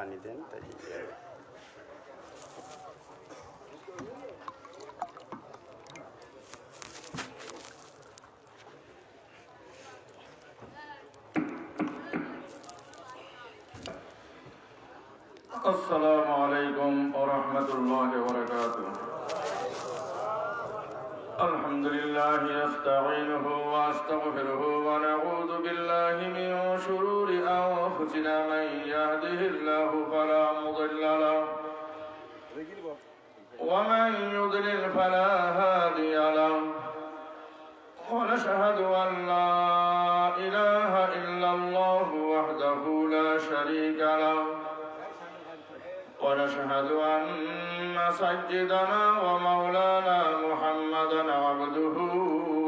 পানি দেন তাই। السلام عليكم ورحمة الله وبركاته. الحمد لله نستعينه واستغفره ونعوذ بالله من شرور أنفسنا من يهده الله فلا مضل له ومن يضلل فلا هادي له ونشهد أن لا إله إلا الله وحده لا شريك له ونشهد أن سيدنا ومولانا محمدا عبده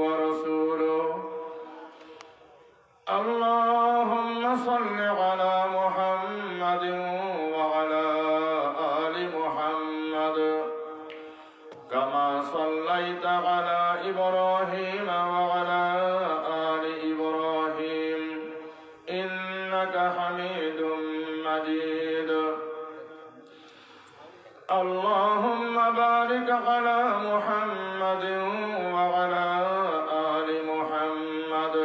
ورسوله. اللهم صل على محمد وعلى آل محمد كما صليت على إبراهيم وعلى آل إبراهيم إنك حميد مجيد. اللهم بارك على محمد وعلى آل محمد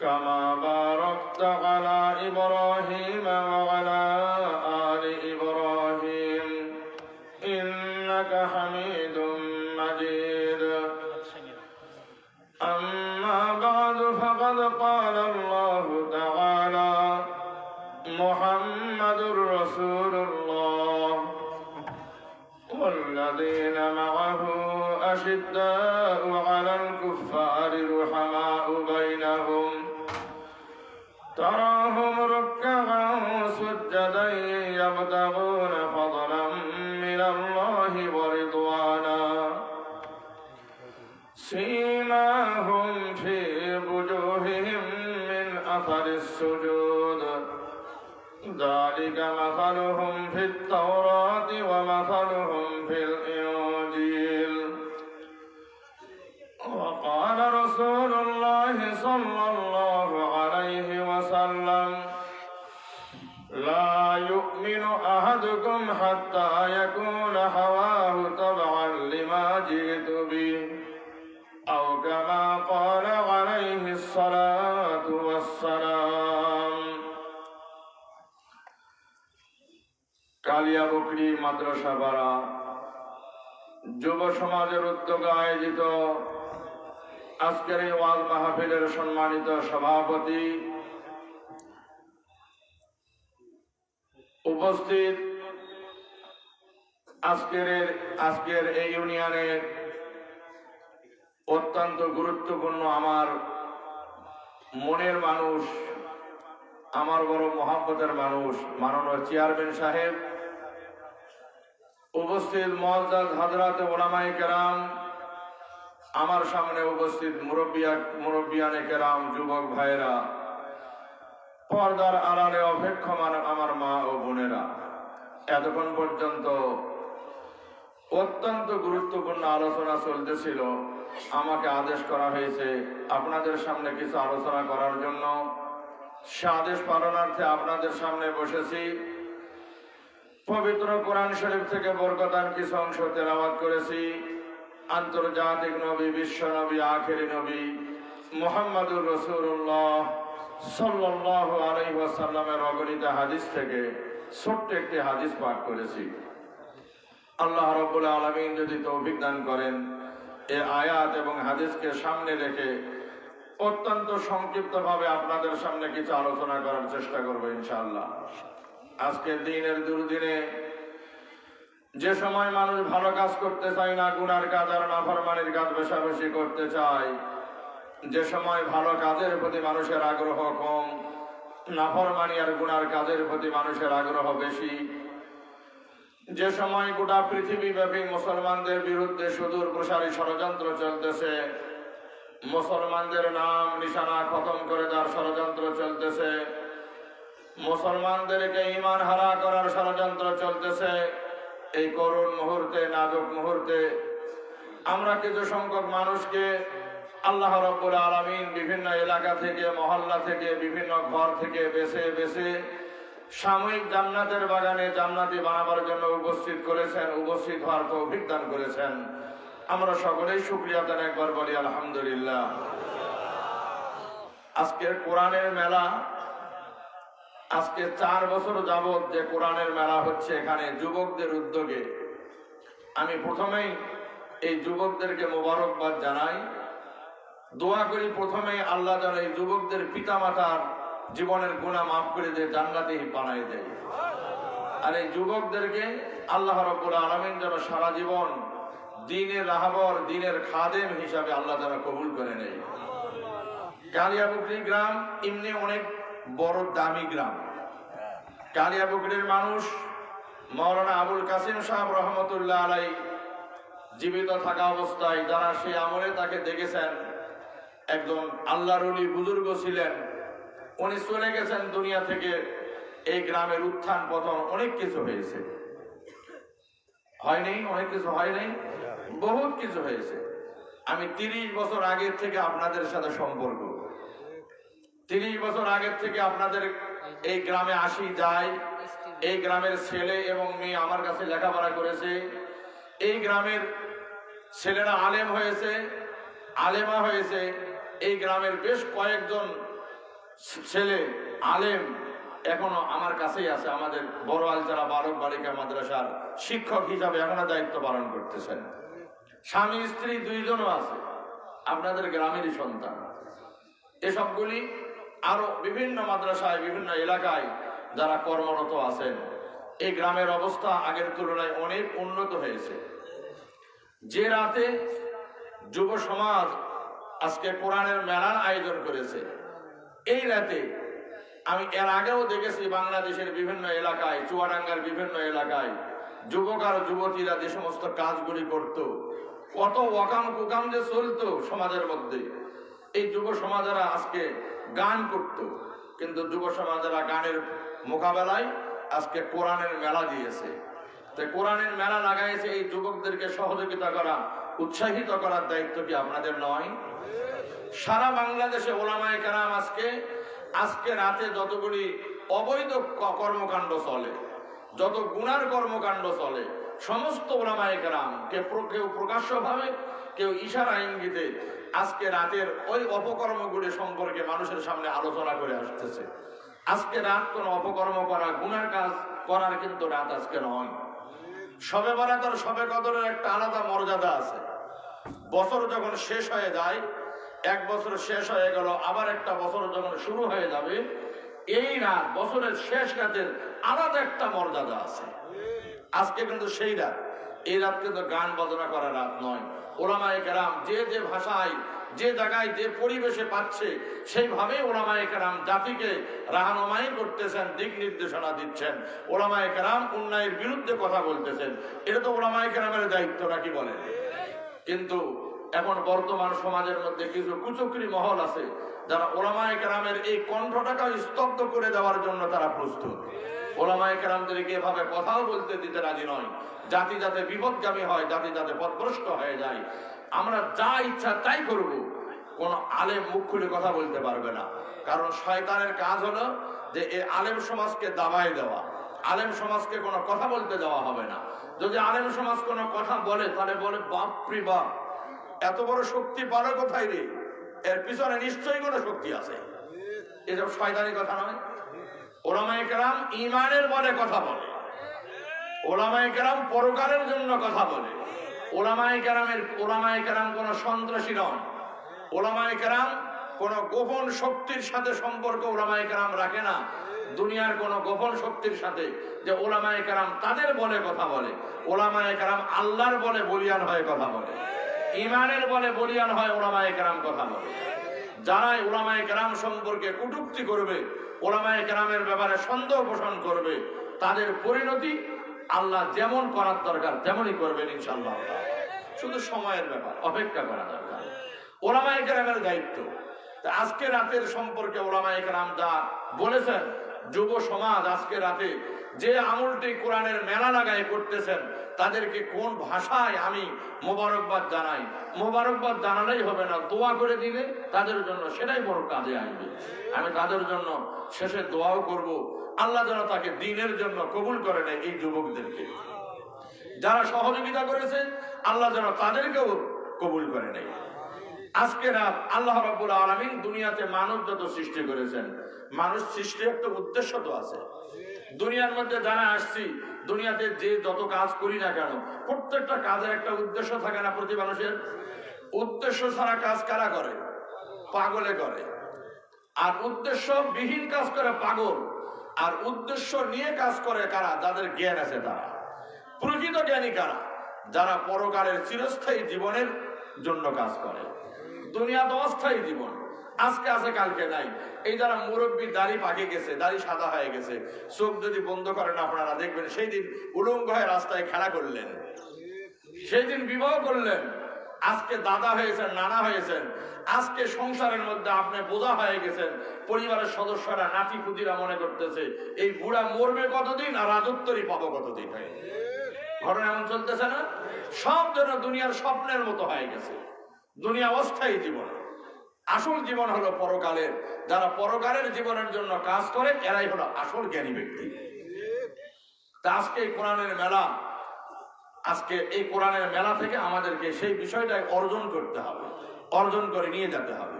كما باركت على إبراهيم وعلى آل إبراهيم إنك حميد مجيد. أما بعد فقد قال الله تعالى محمد رسول الله والذين معه أشداء على الكفار رحماء بينهم تراهم ركعا سجدا يبتغون فضلا من الله ورضوانا سيماهم في وجوههم من أثر السجود ذلك مثلهم في التوراة ومثلهم في الإنجيل. وقال رسول الله صلى الله عليه وسلم لا يؤمن أحدكم حتى يكون هواه تبعا لما جئت به أو كما قال عليه الصلاة والسلام. কালিয়া বকরি মাদ্রাসা পাড়া যুব সমাজের উদ্যোগে আয়োজিত আজকের এই ওয়াজ মাহফিলের সম্মানিত সভাপতি, উপস্থিত আজকের এই ইউনিয়নের অত্যন্ত গুরুত্বপূর্ণ আমার মনের মানুষ, আমার বড় মহব্বতের মানুষ, মাননীয় চেয়ারম্যান সাহেব, উপস্থিত মুআজ্জাজ হযরত উলামায়ে কেরাম, আমার সামনে উপস্থিত মুরব্বিয়ানে কেরাম, যুবক ভাইরা, পর্দার আড়ালে অপেক্ষমান আমার মা ও বোনেরা, এতক্ষণ পর্যন্ত অত্যন্ত গুরুত্বপূর্ণ আলোচনা চলতেছিল। আমাকে আদেশ করা হয়েছে আপনাদের সামনে কিছু আলোচনা করার জন্য। সে আদেশ পালনার্থে আপনাদের সামনে বসেছি। পবিত্র কোরআন শরীফ থেকে বরকতান কিছু অংশ তেলাওয়াত করেছি। আন্তর্জাতিক নবী, বিশ্ব নবী, আখেরি নবী মুহাম্মদুর রাসূলুল্লাহ সাল্লাল্লাহু আলাইহি ওয়াসাল্লামের অগণিত হাদিস থেকে ছোট্ট একটি হাদিস পাঠ করেছি। আল্লাহ রাব্বুল আলামিন যদি তৌফিক দান করেন, এই আয়াত এবং হাদিসকে সামনে রেখে অত্যন্ত সংক্ষিপ্তভাবে আপনাদের সামনে কিছু আলোচনা করার চেষ্টা করব ইনশাআল্লাহ। আজকের দিনের দুর্দিনে যে সময় মানুষ ভালো কাজ করতে চায় না, গুনার কাজ আর নাফরমানির কাজ বেশাবেশি করতে চায়, যে সময় ভালো কাজের প্রতি মানুষের আগ্রহ কম, নাফরমানি আর গুনার কাজের প্রতি মানুষের আগ্রহ বেশি, যে সময় গোটা পৃথিবীব্যাপী মুসলমানদের বিরুদ্ধে সুদূর প্রসারী ষড়যন্ত্র চলতেছে, মুসলমানদের নাম নিশানা খতম করে দেওয়ার ষড়যন্ত্র চলতেছে, মুসলমানদেরকে ঈমান হারা করার ষড়যন্ত্র চলতেছে, এই করুণ মুহূর্তে, নাজুক মুহূর্তে আমরা কিছু সংখ্যক মানুষকে আল্লাহ রাব্বুল আলামিন বিভিন্ন এলাকা থেকে, মহল্লা থেকে, বিভিন্ন ঘর থেকে বেছে বেছে সাময়িক জান্নাতের বাগানে জান্নাতি বানাবার জন্য উপস্থিত করেছেন, উপস্থিত হওয়ার তৌফিক দান করেছেন। আমরা সকলেই শুকরিয়া আদায় একবার বলি আলহামদুলিল্লাহ। আজকের কোরআনের মেলা, আজকে 4 বছর যাবত যে কোরআনের মেলা হচ্ছে এখানে যুবকদের উদ্যোগে, আমি প্রথমেই এই যুবকদেরকে মোবারকবাদ জানাই। দোয়া করি প্রথমেই আল্লাহ যেন এই যুবকদের পিতামাতার জীবনের গুনাহ মাফ করে দিয়ে জান্নাতে বানাই দেয়। আর এই যুবকদেরকে আল্লাহ রাব্বুল আলামিন যেন সারা জীবন দ্বীনের রাহবর, দ্বীনের খাদেম হিসাবে আল্লাহ যেন কবুল করে নেয়। কালিয়াপুকুরি গ্রাম এমনি অনেক বড় দামি গ্রাম। কালিয়াপুকুরির মানুষ মাওলানা আবুল কাসিম সাহেব রহমতুল্লাহ আলাই জীবিত থাকা অবস্থায় যারা সেই আমলে তাকে দেখেছেন, একজন আল্লাহর ওলি বুজুর্গ ছিলেন। উনি চলে গেছেন দুনিয়া থেকে। এই গ্রামের উত্থান পতন অনেক কিছু হয়েছে, হয়নি? অনেক কিছু হয়নি, বহুত কিছু হয়েছে। আমি 30 বছর আগের থেকে আপনাদের সাথে সম্পর্ক, 30 বছর আগের থেকে আপনাদের এই গ্রামে আসি যাই। এই গ্রামের ছেলে এবং মেয়ে আমার কাছে লেখাপড়া করেছে। এই গ্রামের ছেলেরা আলেম হয়েছে, আলেমা হয়েছে। এই গ্রামের বেশ কয়েকজন ছেলে আলেম এখনো আমার কাছেই আছে। আমাদের বড় আলচারা বালক বালিকা মাদ্রাসার শিক্ষক হিসাবে এখনো দায়িত্ব পালন করতেছেন। স্বামী স্ত্রী 2 জনও আছে, আপনাদের গ্রামেরই সন্তান। এসবগুলি আরো বিভিন্ন মাদ্রাসায়, বিভিন্ন এলাকায় যারা কর্মরত আছেন। এই গ্রামের অবস্থা আগের তুলনায় অনেক উন্নত হয়েছে। যে রাতে যুব সমাজ আজকে কোরআনের মেলার আয়োজন করেছে, এই রাতে আমি এর আগেও দেখেছি বাংলাদেশের বিভিন্ন এলাকায়, চুয়াডাঙ্গার বিভিন্ন এলাকায় যুবক আর যুবতীরা যে সমস্ত কাজগুলি করত, কত ওয়াকাম কুকাম যে চলতো সমাজের মধ্যে। এই যুব সমাজেরা আজকে গান করত, কিন্তু যুব সমাজেরা গানের মোকাবেলায় আজকে কোরআনের মেলা দিয়েছে। তো কোরআনের মেলা লাগাইছে, এই যুবকদেরকে সহযোগিতা করা, উৎসাহিত করার দায়িত্ব কি আপনাদের নয়? সারা বাংলাদেশে ওলামায়ে কেরাম আজকে রাতে যতগুলি অবৈধ কর্মকাণ্ড চলে, যত গুনার কর্মকাণ্ড চলে, সমস্ত ওলামায়ে কেরাম কেউ প্রকাশ্যভাবে, কেউ ইশারা ইঙ্গিতে আজকে রাতের ওই অপকর্মগুলি সম্পর্কে মানুষের সামনে আলোচনা করে আসতেছে। আজকে রাত কোন অপকর্ম করা, গুনার কাজ করার কিন্তু রাত আজকে নয়। শবে বরাত আর শবে কদরের একটা আলাদা মর্যাদা আছে। বছর যখন শেষ হয়ে যায়, 1 বছর শেষ হয়ে গেল, আবার একটা বছর যখন শুরু হয়ে যাবে, এই রাত, বছরের শেষ রাতের আলাদা একটা মর্যাদা আছে। আজকে কিন্তু সেই রাত, এই রাত কিন্তু গান বাজনা করার রাত নয়। ওলামায়ে কেরাম যে যে ভাষায়, যে জায়গায়, যে পরিবেশে পাচ্ছে, সেইভাবে ওলামায়ে কেরাম জাতিকে রাহনুমাই করতেছেন, দিক নির্দেশনা দিচ্ছেন। ওলামায়ে কেরাম অন্যায়ের বিরুদ্ধে কথা বলতেছেন। এটা তো ওলামায়ে কেরামের দায়িত্ব, নাকি বলেন? কিন্তু এখন বর্তমান সমাজের মধ্যে কিছু কুচক্রী মহল আছে, যারা ওলামায়ে কেরামের এই কণ্ঠটাকে স্তব্ধ করে দেওয়ার জন্য তারা প্রস্তুত। ওলামায়ে কেরামদেরকে এভাবে কথাও বলতে দিতে রাজি নয়। জাতি যাতে বিপদগামী হয়, জাতি যাতে পথভ্রষ্ট হয়ে যায়, আমরা যা ইচ্ছা তাই করব, কোন আলেম মুখ খুলে কথা বলতে পারবে না। কারণ শয়তানের কাজ হলো যে এই আলেম সমাজকে দাবায় দেওয়া, আলেম সমাজকে কোনো কথা বলতে দেওয়া হবে না। যদি আলেম সমাজ কোনো কথা বলে, তাহলে বলে বাপরে বাপ, এত বড় শক্তি পারে কোথায় রে, এর পিছনে নিশ্চয়ই কোনো শক্তি আছে। এসব শয়তানি কথা নয়। ওলামায়ে কেরাম ঈমানের বলে কথা বলে, ওলামায়ে কেরাম পরকালের জন্য কথা বলে। ওলামায়ে কেরাম কোন সন্ত্রাসী নন। ওলামায়ে কেরাম কোন গোপন শক্তির সাথে সম্পর্ক ওলামায়ে কেরাম রাখে না, দুনিয়ার কোন গোপন শক্তির সাথে, যে ওলামায়ে কেরাম তাদের বলে কথা বলে। ওলামায়ে কেরাম আল্লাহর বলে বলিয়ান হয়ে কথা বলে, ঈমানের বলে বলিয়ান হয় ওলামায়ে কেরাম কথা বলে। যারাই ওলামায়ে কেরাম সম্পর্কে কটূক্তি করবে, ওলামায়ে কেরামের ব্যাপারে সন্দেহ পোষণ করবে, তাদের পরিণতি আল্লাহ যেমন করার দরকার তেমনই করবেন ইনশাআল্লাহ। শুধু সময়ের ব্যাপার, অপেক্ষা করা দরকার। ওলামায়ে কেরামের দায়িত্ব। আজকে রাতের সম্পর্কে ওলামায়ে কেরাম যা বলেছেন, যুব সমাজ আজকে রাতে যে আমলটি কোরআনের মেলা লাগায় করতেছেন তাদেরকে কোন ভাষায় আমি মোবারকবাদ জানাই। মোবারকবাদ জানালেই হবে না, দোয়া করে দিলে তাদের জন্য সেটাই বড় কাজে আসবে। আমি তাদের জন্য শেষে দোয়াও করব, আল্লাহ যেন তাকে দ্বীনের জন্য কবুল করে নেয়। এই যুবকদেরকে যারা সহযোগিতা করেছে আল্লাহ যেন তাদেরকেও কবুল করে নেয়। আজকে রাত আল্লাহ রাব্বুল আলামিন দুনিয়াতে মানুষ যত সৃষ্টি করেছেন, মানুষ সৃষ্টির একটা উদ্দেশ্য তো আছে। দুনিয়ার মধ্যে যারা আসছি, দুনিয়াতে যে যত কাজ করি না কেন, প্রত্যেকটা কাজের একটা উদ্দেশ্য থাকে না? প্রতি মানুষের উদ্দেশ্য ছাড়া কাজ কারা করে? পাগলে করে। আর উদ্দেশ্য বিহীন কাজ করে পাগল, আর উদ্দেশ্য নিয়ে কাজ করে কারা? যাদের জ্ঞান আছে তারা। প্রকৃত জ্ঞানী কারা? যারা পরকালের চিরস্থায়ী জীবনের জন্য কাজ করে। দুনিয়া তো অস্থায়ী জীবন, আজকে আছে কালকে নাই। এই যারা মুরব্বী, দাড়ি পাকে গেছে, দাড়ি সাদা হয়ে গেছে, চোখ যদি বন্ধ করেন আপনারা দেখবেন সেই দিন উলঙ্গ হয়ে রাস্তায় খেলা করলেন, সেই দিন বিবাহ করলেন, আজকে দাদা হয়েছেন, নানা হয়েছেন, আজকে সংসারের মধ্যে আপনি বোঝা হয়ে গেছেন। পরিবারের সদস্যরা, নাতি পুতিরা মনে করতেছে এই বুড়া মরবে কতদিন আর রাজত্বরই পাবো কতদিন। হয়ে ঘটনা এমন চলতেছে না? সব যেন দুনিয়ার স্বপ্নের মতো হয়ে গেছে। দুনিয়া অস্থায়ী জীবন, আসল জীবন হলো পরকালের। যারা পরকালের জীবনের জন্য কাজ করে এরাই হলো আসল জ্ঞানী ব্যক্তি। তা আজকে এই কোরআনের মেলা, আজকে এই কোরআনের মেলা থেকে আমাদেরকে সেই বিষয়টাই অর্জন করতে হবে, অর্জন করে নিয়ে যেতে হবে।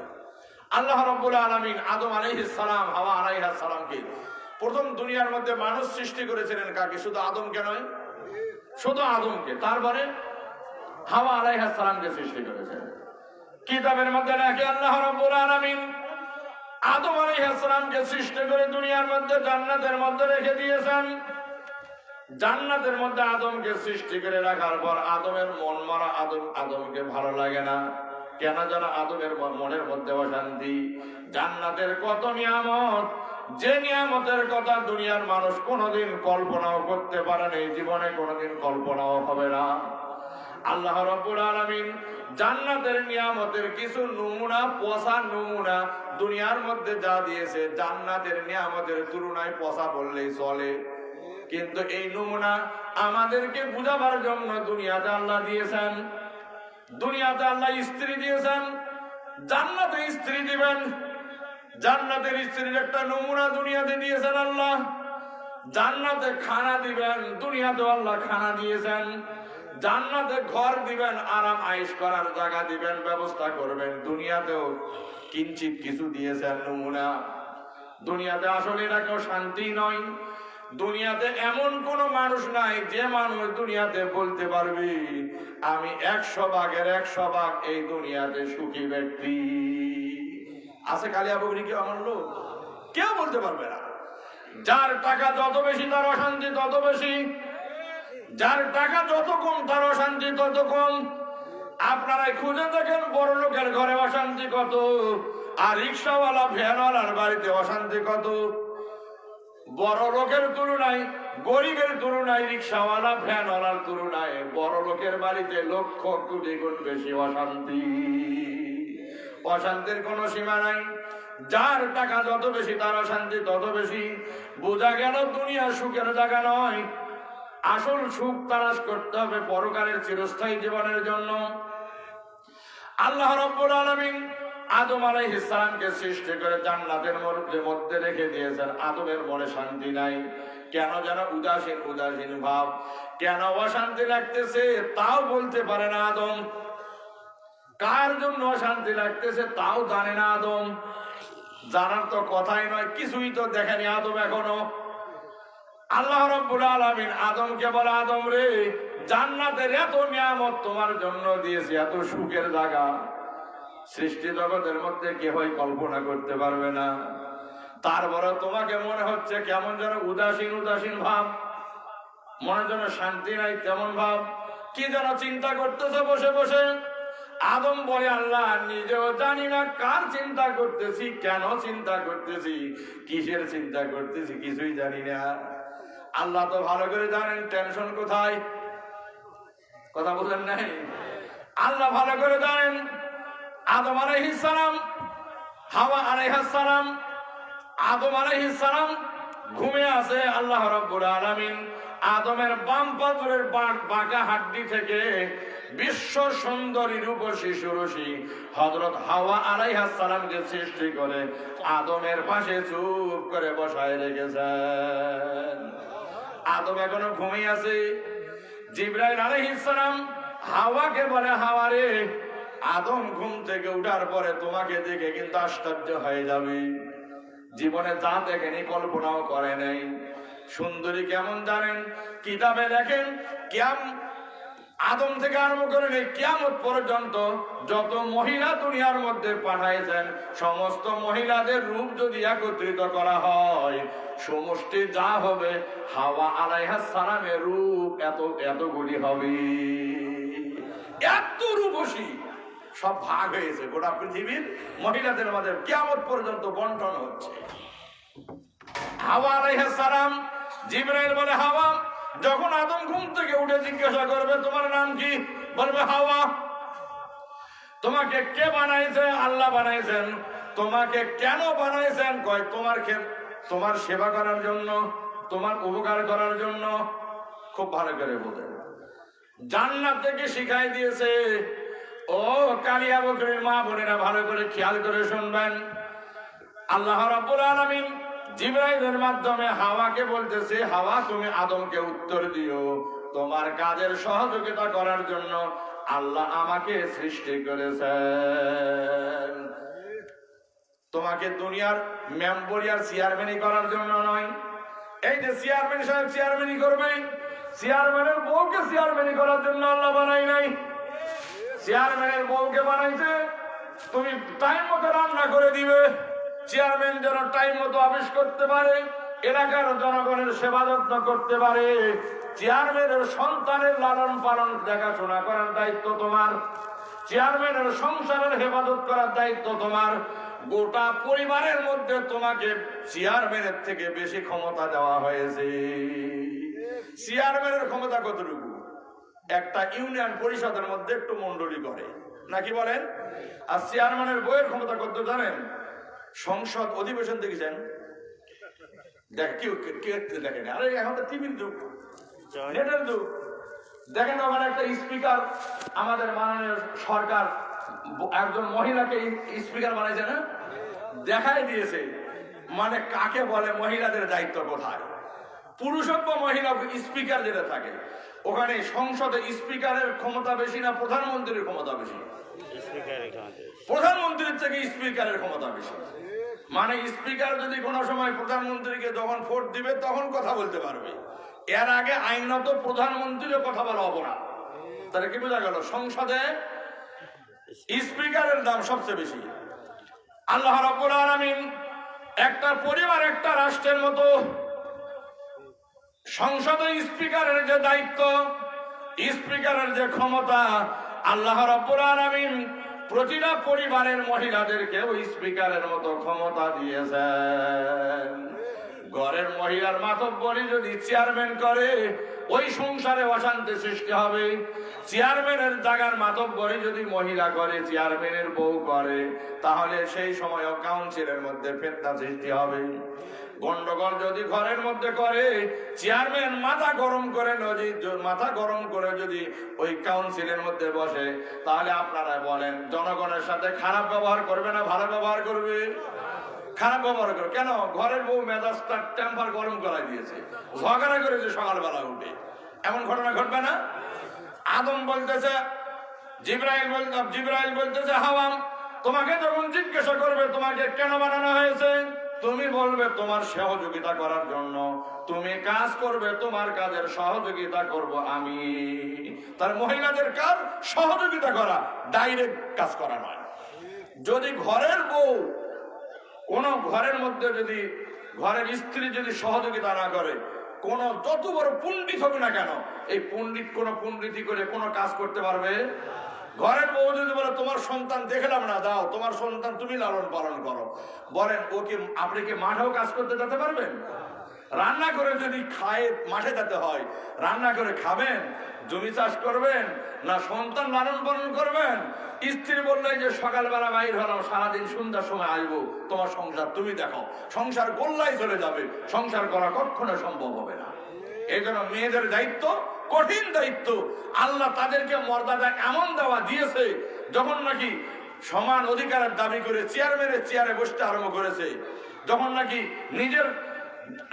আল্লাহ রাব্বুল আলামিন আদম আলাইহিস সালাম, হাওয়া আলাইহিস সালামকে প্রথম দুনিয়ার মধ্যে মানুষ সৃষ্টি করেছিলেন কাকে? শুধু আদমকে নয়, শুধু আদমকে। তারপরে হাওয়া আলাইহিস সালামকে সৃষ্টি করেছেন। কিতাবের মধ্যে নাকি আল্লাহ রাব্বুল আলামিন আদম আলাইহিস সালামকে সৃষ্টি করে দুনিয়ার মধ্যে জান্নাতের মধ্যে রেখে দিয়েছেন। জান্নাতের মধ্যে আদমকে সৃষ্টি করে রাখার পর আদমের মন মারা, আদমকে ভালো লাগে না। কেন যেন আদমের মনের মধ্যে অশান্তি। জান্নাতের কত নিয়ামত, যে নিয়ামতের কথা দুনিয়ার মানুষ কোনোদিন কল্পনাও করতে পারে না, জীবনে কোনোদিন কল্পনাও হবে না। আল্লাহ রাব্বুল আলামিন জান্নাতের নিয়ামতের কিছু নমুনা, পচা নমুনা দুনিয়ার মধ্যে যা দিয়েছে, জান্নাতের নিয়ামতের তুলনায় পচা বললেই চলে। কিন্তু এই নমুনা আমাদেরকে বুঝাবার জন্য দুনিয়াতে আল্লাহ দিয়েছেন। দুনিয়াতে আল্লাহ স্ত্রী দিয়েছেন, জান্নাতে স্ত্রী দিবেন। জান্নাতের স্ত্রীর একটা নমুনা দুনিয়াতে দিয়েছেন আল্লাহ। জান্নাতে খানা দিবেন, দুনিয়াতে আল্লাহ খানা দিয়েছেন। জান্নাতে ঘর দিবেন, আরাম আয়েশ করার জায়গা দিবেন, ব্যবস্থা করবেন। দুনিয়াতেও কিঞ্চিত কিছু দিয়েছেন নমুনা। দুনিয়াতে আসলে এটা কেউ শান্তি নয়। দুনিয়াতে এমন কোন মানুষ নাই যে মানুষ দুনিয়াতে বলতে পারবে আমি 100 ভাগের 100 ভাগ এই দুনিয়াতে সুখী ব্যক্তি। আছে কালিয়া বগরি কেউ আমার লোক? কেউ বলতে পারবে না। যার টাকা যত বেশি তার অশান্তি তত বেশি, যার টাকা যত কম তার অশান্তি তত কম। আপনারাই খুঁজে দেখেন বড় লোকের ঘরে অশান্তি কত, আর রিক্সাওয়ালা ভ্যানওয়ালার বাড়িতে অশান্তি কত। বড় লোকের তুলনায়, গরিবের তুলনায়, রিক্সাওয়ালা ভ্যানওয়ালার তুলনায় বড় লোকের বাড়িতে লক্ষ কোটি গুণ বেশি অশান্তি। অশান্তির কোনো সীমা নাই। যার টাকা যত বেশি তার অশান্তি তত বেশি। বোঝা গেল দুনিয়া সুখের জায়গা নয়। আসল সুখ তালাশ করতে হবে পরকালের চিরস্থায়ী জীবনের জন্য। আল্লাহ রাব্বুল আলামিন আদম আলাইহিস সালামকে সৃষ্টি করে জান্নাতের মধ্যে রেখে দিয়েছেন। আদমের মনে শান্তি নাই, কেন যেন উদাসীন উদাসীন ভাব। কেন অশান্তি লাগতেছে তাও বলতে পারে না আদম। কার জন্য অশান্তি লাগতেছে তাও জানে না আদম। জানার তো কথাই নয়, কিছুই তো দেখেনি আদম এখনো। আল্লাহ রাব্বুল আলামিন আদমকে বলে, আদম রে, জান্নাতের এত নিয়ামত তোমার জন্য দিয়েছি, এত সুখের জায়গা, সৃষ্টি জগতের মধ্যে কেহই কল্পনা করতে পারবে না। তারপরে তোমাকে মনে হচ্ছে কেমন যেন উদাসীন উদাসীন ভাব, মনে যেন শান্তি নাই তেমন ভাব। কি যেন চিন্তা করতেছে বসে বসে। আদম বলে, আল্লাহ নিজেও জানি না কার চিন্তা করতেছি, কেন চিন্তা করতেছি, কিসের চিন্তা করতেছি, কিছুই জানি না। আল্লাহ তো ভালো করে জানেন টেনশন কোথায়। কথা বললেন নাই? আল্লাহ ভালো করে জানেন আদম আলাইহিস সালাম, হাওয়া আলাইহিস সালাম, আদম আলাইহিস সালাম ঘুমিয়ে আছে। আল্লাহ রাব্বুল আলামিন আদমের বাম পাজরের বাঁকা হাড্ডি থেকে বিশ্ব সুন্দরী রূপসী সুরসী হযরত হাওয়া আলাইহিস সালামকে সৃষ্টি করে আদমের পাশে চুপ করে বসায় রেখেছেন। আদম এখনো ঘুমিয়ে আছে। জিবরাইল আলাইহিস সালাম হাওয়াকে বলে, হাওয়া রে, আদম ঘুম থেকে উঠার পরে তোমাকে দেখে কিন্তু আশ্চর্য হয়ে যাবে। জীবনে যা দেখেনি, কল্পনাও করে নাই। সুন্দরী কেমন জানেন? কিতাবে লেখেন আদম থেকে আরম্ভ করে কিয়ামত পর্যন্ত যত মহিলা দুনিয়ার মধ্যে পাঠাইছেন, সমস্ত মহিলাদের রূপ যদি একত্রিত করা হয়, সমষ্টি যা হবে হাওয়া আলাইহিস সালামের রূপ এতগুলি হবে। এত রূপসী সব ভাগ হয়েছে গোটা পৃথিবীর মহিলাদের মধ্যে, কিয়ামত পর্যন্ত বন্টন হচ্ছে। হাওয়া আলাইহিস সালাম, জিবরাইল বলে, হাওয়া, যখন আদম ঘুম থেকে উঠে জিজ্ঞাসা করবে তোমার নাম কি, বলবে হাওয়া। তোমাকে কে বানাইছে? আল্লাহ বানাইছেন। তোমাকে কেন বানাইছেন? কয় তোমার সেবা করার জন্য, তোমার উপকার করার জন্য। খুব ভালো করে বলেন, জান্নাত থেকে শিখাই দিয়েছে। ও কালিয়া বকরীর মা বোনেরা, ভালো করে খেয়াল করে শুনবেন। আল্লাহ রাব্বুল আলামিন জিবরাইলের মাধ্যমে হাওয়াকে বলতেছে, হাওয়া, তুমি আদমকে উত্তর দিও, তোমার কাজের সহযোগিতা করার জন্য আল্লাহ আমাকে সৃষ্টি করেছেন। তোমাকে দুনিয়ার মেম্বরি আর চেয়ারম্যানই করার জন্য নয়। এই যে চেয়ারম্যান সাহেব চেয়ারম্যানই করবে, চেয়ারম্যানের বউকে চেয়ারম্যানই করার জন্য আল্লাহ বানাই নাই। চেয়ারম্যানের বউকে বানাইছে তুমি টাইম মতো রান্না করে দিবে, চেয়ারম্যান যেন টাইম মতো অফিস করতে পারে, এলাকার জনগণের সেবা যত্ন করতে পারে। চেয়ারম্যানের সন্তানের লালন পালন দেখাশোনা করার দায়িত্ব তোমার। চেয়ারম্যানের সংসারের হেফাজত করার দায়িত্ব তোমার। গোটা পরিবারের মধ্যে তোমাকে চেয়ারম্যানের থেকে বেশি ক্ষমতা দেওয়া হয়েছে। চেয়ারম্যানের ক্ষমতা কতটুকু? একটা ইউনিয়ন পরিষদের মধ্যে একটু মন্ডলী করে, নাকি বলেন? আর চেয়ারম্যানের বইয়ের ক্ষমতা কত জানেন? সংসদ অধিবেশন দেখেছেন? দেখেন, আরে এখন তো টিভির যুগ, নেটের যুগ। দেখেন ওখানে একটা স্পিকার, আমাদের মাননীয় সরকার একজন মহিলাকে স্পিকার বানাইছে না, দেখাই দিয়েছে। মানে কাকে বলে মহিলাদের দায়িত্ব কোথায়। পুরুষত্ব মহিলা স্পিকার যেটা থাকে, ওখানে সংসদে স্পিকারের ক্ষমতা বেশি না প্রধানমন্ত্রীর ক্ষমতা বেশি? প্রধানমন্ত্রীর থেকে স্পিকারের ক্ষমতা বেশি। মানে স্পিকার যদি কোনো সময় প্রধানমন্ত্রীকে যখন ভোট দিবে তখন কথা বলতে পারবে, এর আগে আইনত প্রধানমন্ত্রীর কথা বলা অপরাধ। তাহলে কি বোঝা গেল? সংসদে স্পিকারের দাম সবচেয়ে বেশি। আল্লাহ রাব্বুল আলামিন একটা পরিবার, একটা রাষ্ট্রের মতো সংসদে স্পিকারের যে দায়িত্ব, স্পিকারের যে ক্ষমতা, আল্লাহ রাব্বুল আলামিন প্রতিটা পরিবারের মহিলাদেরকে ওই স্পিকারের মতো ক্ষমতা দিয়েছেন। ঘরের মহিলার মাতব্বরি যদি চেয়ারম্যান করে, ওই সংসারে অশান্তি সৃষ্টি হবে। চেয়ারম্যানের জায়গার মাতব্বরি যদি মহিলা করে, চেয়ারম্যানের বউ করে, তাহলে সেই সময় কাউন্সিলের মধ্যে ফিতনা সৃষ্টি হবে। গন্ডগোল যদি ঘরের মধ্যে করে, চেয়ারম্যান মাথা গরম করে যদি ওই কাউন্সিলের মধ্যে বসে, তাহলে আপনারা বলেন জনগণের সাথে খারাপ ব্যবহার করবে না ভালো ব্যবহার করবে? খারাপ ব্যবহার করবে। কেন? ঘরের বউ মেজাজটা টেম্পার গরম করা দিয়েছে, ঝগড়া করেছে সকালবেলা উঠে। এমন ঘটনা ঘটবে না? আদম বলতেছে, জিবরাইল বলতেছে, হাওয়া, তোমাকে যখন জিজ্ঞাসা করবে তোমাকে কেন বানানো হয়েছে, তুমি বলবে তোমার সহযোগিতা করার জন্য। তুমি কাজ করবে, তোমার কাজের সহযোগিতা করব আমি। তার মহিলাদের কাজ সহযোগিতা করা, ডাইরেক্ট কাজ করা নয়। যদি ঘরের বউ কোন ঘরের মধ্যে যদি ঘরের স্ত্রী যদি সহযোগিতা না করে, কোন যত বড় পণ্ডিত হবে না কেন, এই পণ্ডিত কোন পণ্ডিতি করে কোন কাজ করতে পারবে? ঘরের বউ যদি বলে তোমার সন্তান দেখলাম না, দাও তোমার সন্তান তুমি লালন পালন করো, বলেন ও কি আপনি কি মাঠেও কাজ করতে যেতে পারবেন? রান্না করে যদি খায় মাঠে যেতে হয়, রান্না করে খাবেন, জমি চাষ করবেন, না সন্তান লালন পালন করবেন? স্ত্রী বললেন যে সকালবেলা বাইর হলাম, সারাদিন সন্ধ্যার সময় আসবো, তোমার সংসার তুমি দেখো, সংসার গোল্লায় চলে যাবে, সংসার করা কখনো সম্ভব হবে না। এই জন্য মেয়েদের দায়িত্ব কঠিন দায়িত্ব। আল্লাহ তাদেরকে মর্যাদা এমন দেওয়া দিয়েছে, যখন নাকি সমান অধিকারের দাবি করে চেয়ারম্যানের চেয়ারে বসতে আরম্ভ করেছে, যখন নাকি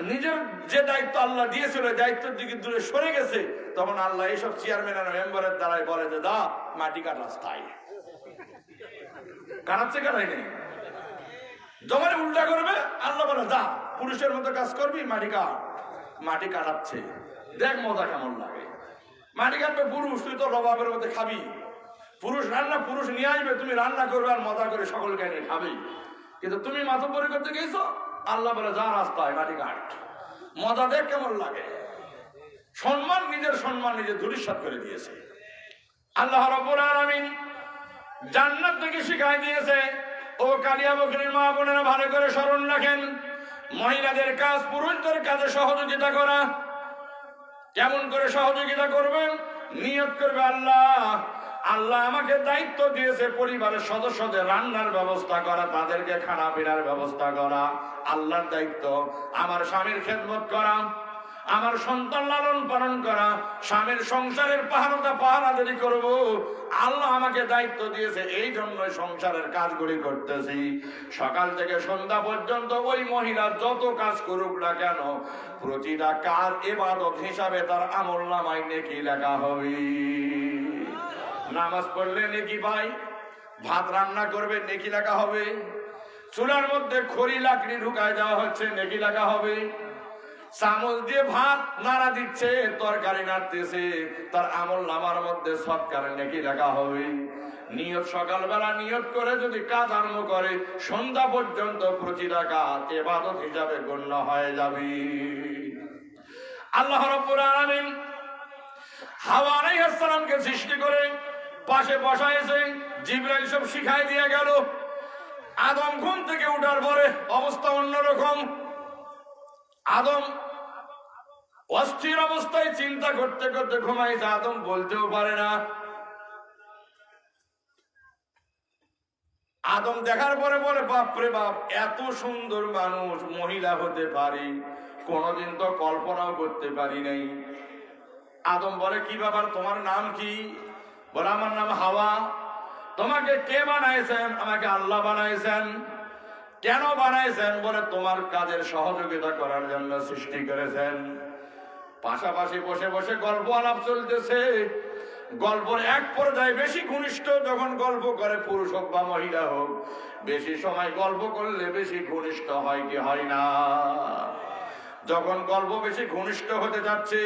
নিজের যে দায়িত্ব আল্লাহ দিয়েছিল দায়িত্বের দিকে দূরে সরে গেছে, তখন আল্লাহ এইসব চেয়ারম্যান আর মেম্বারের দ্বারাই বলে যে দা মাটি কাট রাস্তায় কাটাচ্ছে, কাটাই নেই। যখন উল্টা করবে আল্লাহ বলে দা পুরুষের মতো কাজ করবি, মাটি কাট। মাটি কাটাচ্ছে, দেখ মজা কেমন লাগে। মাটি কাটবে পুরুষ, তুই তো রবাবের মধ্যে খাবি। পুরুষ রান্না পুরুষ নিয়ে আসবে, তুমি রান্না করবে আর মজা করে সকলকে নিয়ে খাবি। কিন্তু তুমি মাতব্বরি করতে গেছো, আল্লাহ বলে যা রাস্তায় মাটি কাট, মজা দেখ কেমন লাগে। সম্মান, নিজের সম্মান নিজে ধূলিসাৎ করে দিয়েছে। আল্লাহ রাব্বুল আলামিন জান্নাত থেকে শিখাই দিয়েছে, ও কালিয়া বকরীর মা বোনেরা ভালো করে স্মরণ রাখেন, মহিলাদের কাজ পুরুষদের কাজে সহযোগিতা করা। কেমন করে সহযোগিতা করবেন? নিয়ত করবে আল্লাহ আমাকে দায়িত্ব দিয়েছে পরিবারের সদস্যদের রান্নার ব্যবস্থা করা, তাদেরকে খানা পিনার ব্যবস্থা করা। আল্লাহর দায়িত্ব আমার স্বামীর খেদমত করা, আমার সন্তান লালন পালন করা, স্বামীর সংসারের পাহারাদারি করব। আল্লাহ আমাকে দায়িত্ব দিয়েছে, এই জন্য সংসারের কাজগুলি করতেছি। সকাল থেকে সন্ধ্যা পর্যন্ত ওই মহিলা যত কাজ করুক না কেন, প্রতিটা কাজ ইবাদত হিসাবে তার আমলনামায় নেকি লেখা হবে। নামাজ পড়লে নেকি পাই, ভাত রান্না করবে নেকি লেখা হবে, চুলার মধ্যে খড়ি লাকড়ি ঢুকায় দেওয়া হচ্ছে নেকি লেখা হবে, চামচ দিয়ে ভাত নাড়া দিচ্ছে, তরকারি নাড়তেছে, তার আমলনামার মধ্যে সৎকারে নেকি লেখা হবে। নিয়ত সকালবেলা নিয়ত করে যদি কাজ আরম্ভ করে, সন্ধ্যা পর্যন্ত প্রতিটা কাজ ইবাদত হিসাবে গণ্য হয়ে যাবে। আল্লাহ রাব্বুল আলামিন হাওয়া আলাইহিস সালামকে সৃষ্টি করে পাশে বসাইছে, জিবরাইল সব শিখাই দিয়ে গেল। আদম ঘুম থেকে উঠার পরে অবস্থা অন্যরকম। আদম অস্থির অবস্থায় চিন্তা করতে করতে ঘুমাইছে, আদম বলতেও পারে না। আদম দেখার পরে বলে বাপরে বাপ, এত সুন্দর মানুষ মহিলা হতে পারে, কোনদিন তো কল্পনাও করতে পারি নাই। আদম বলে কি ব্যাপার, তোমার নাম কি? বলে আমার নাম হাওয়া। তোমাকে কে বানাইছেন? আমাকে আল্লাহ বানাইছেন। কেন বানাইছেন? বলে তোমার কাজের সহযোগিতা করার জন্য সৃষ্টি করেছেন। পাশাপাশি বসে বসে গল্প আলাপ চলতেছে। গল্পের এক পর্যায়ে বেশি ঘনিষ্ঠ যখন গল্প করে, পুরুষ হোক বা মহিলা হোক, বেশি সময় গল্প করলে বেশি ঘনিষ্ঠ হয় কি হয় না? যখন গল্প বেশি ঘনিষ্ঠ হতে যাচ্ছে,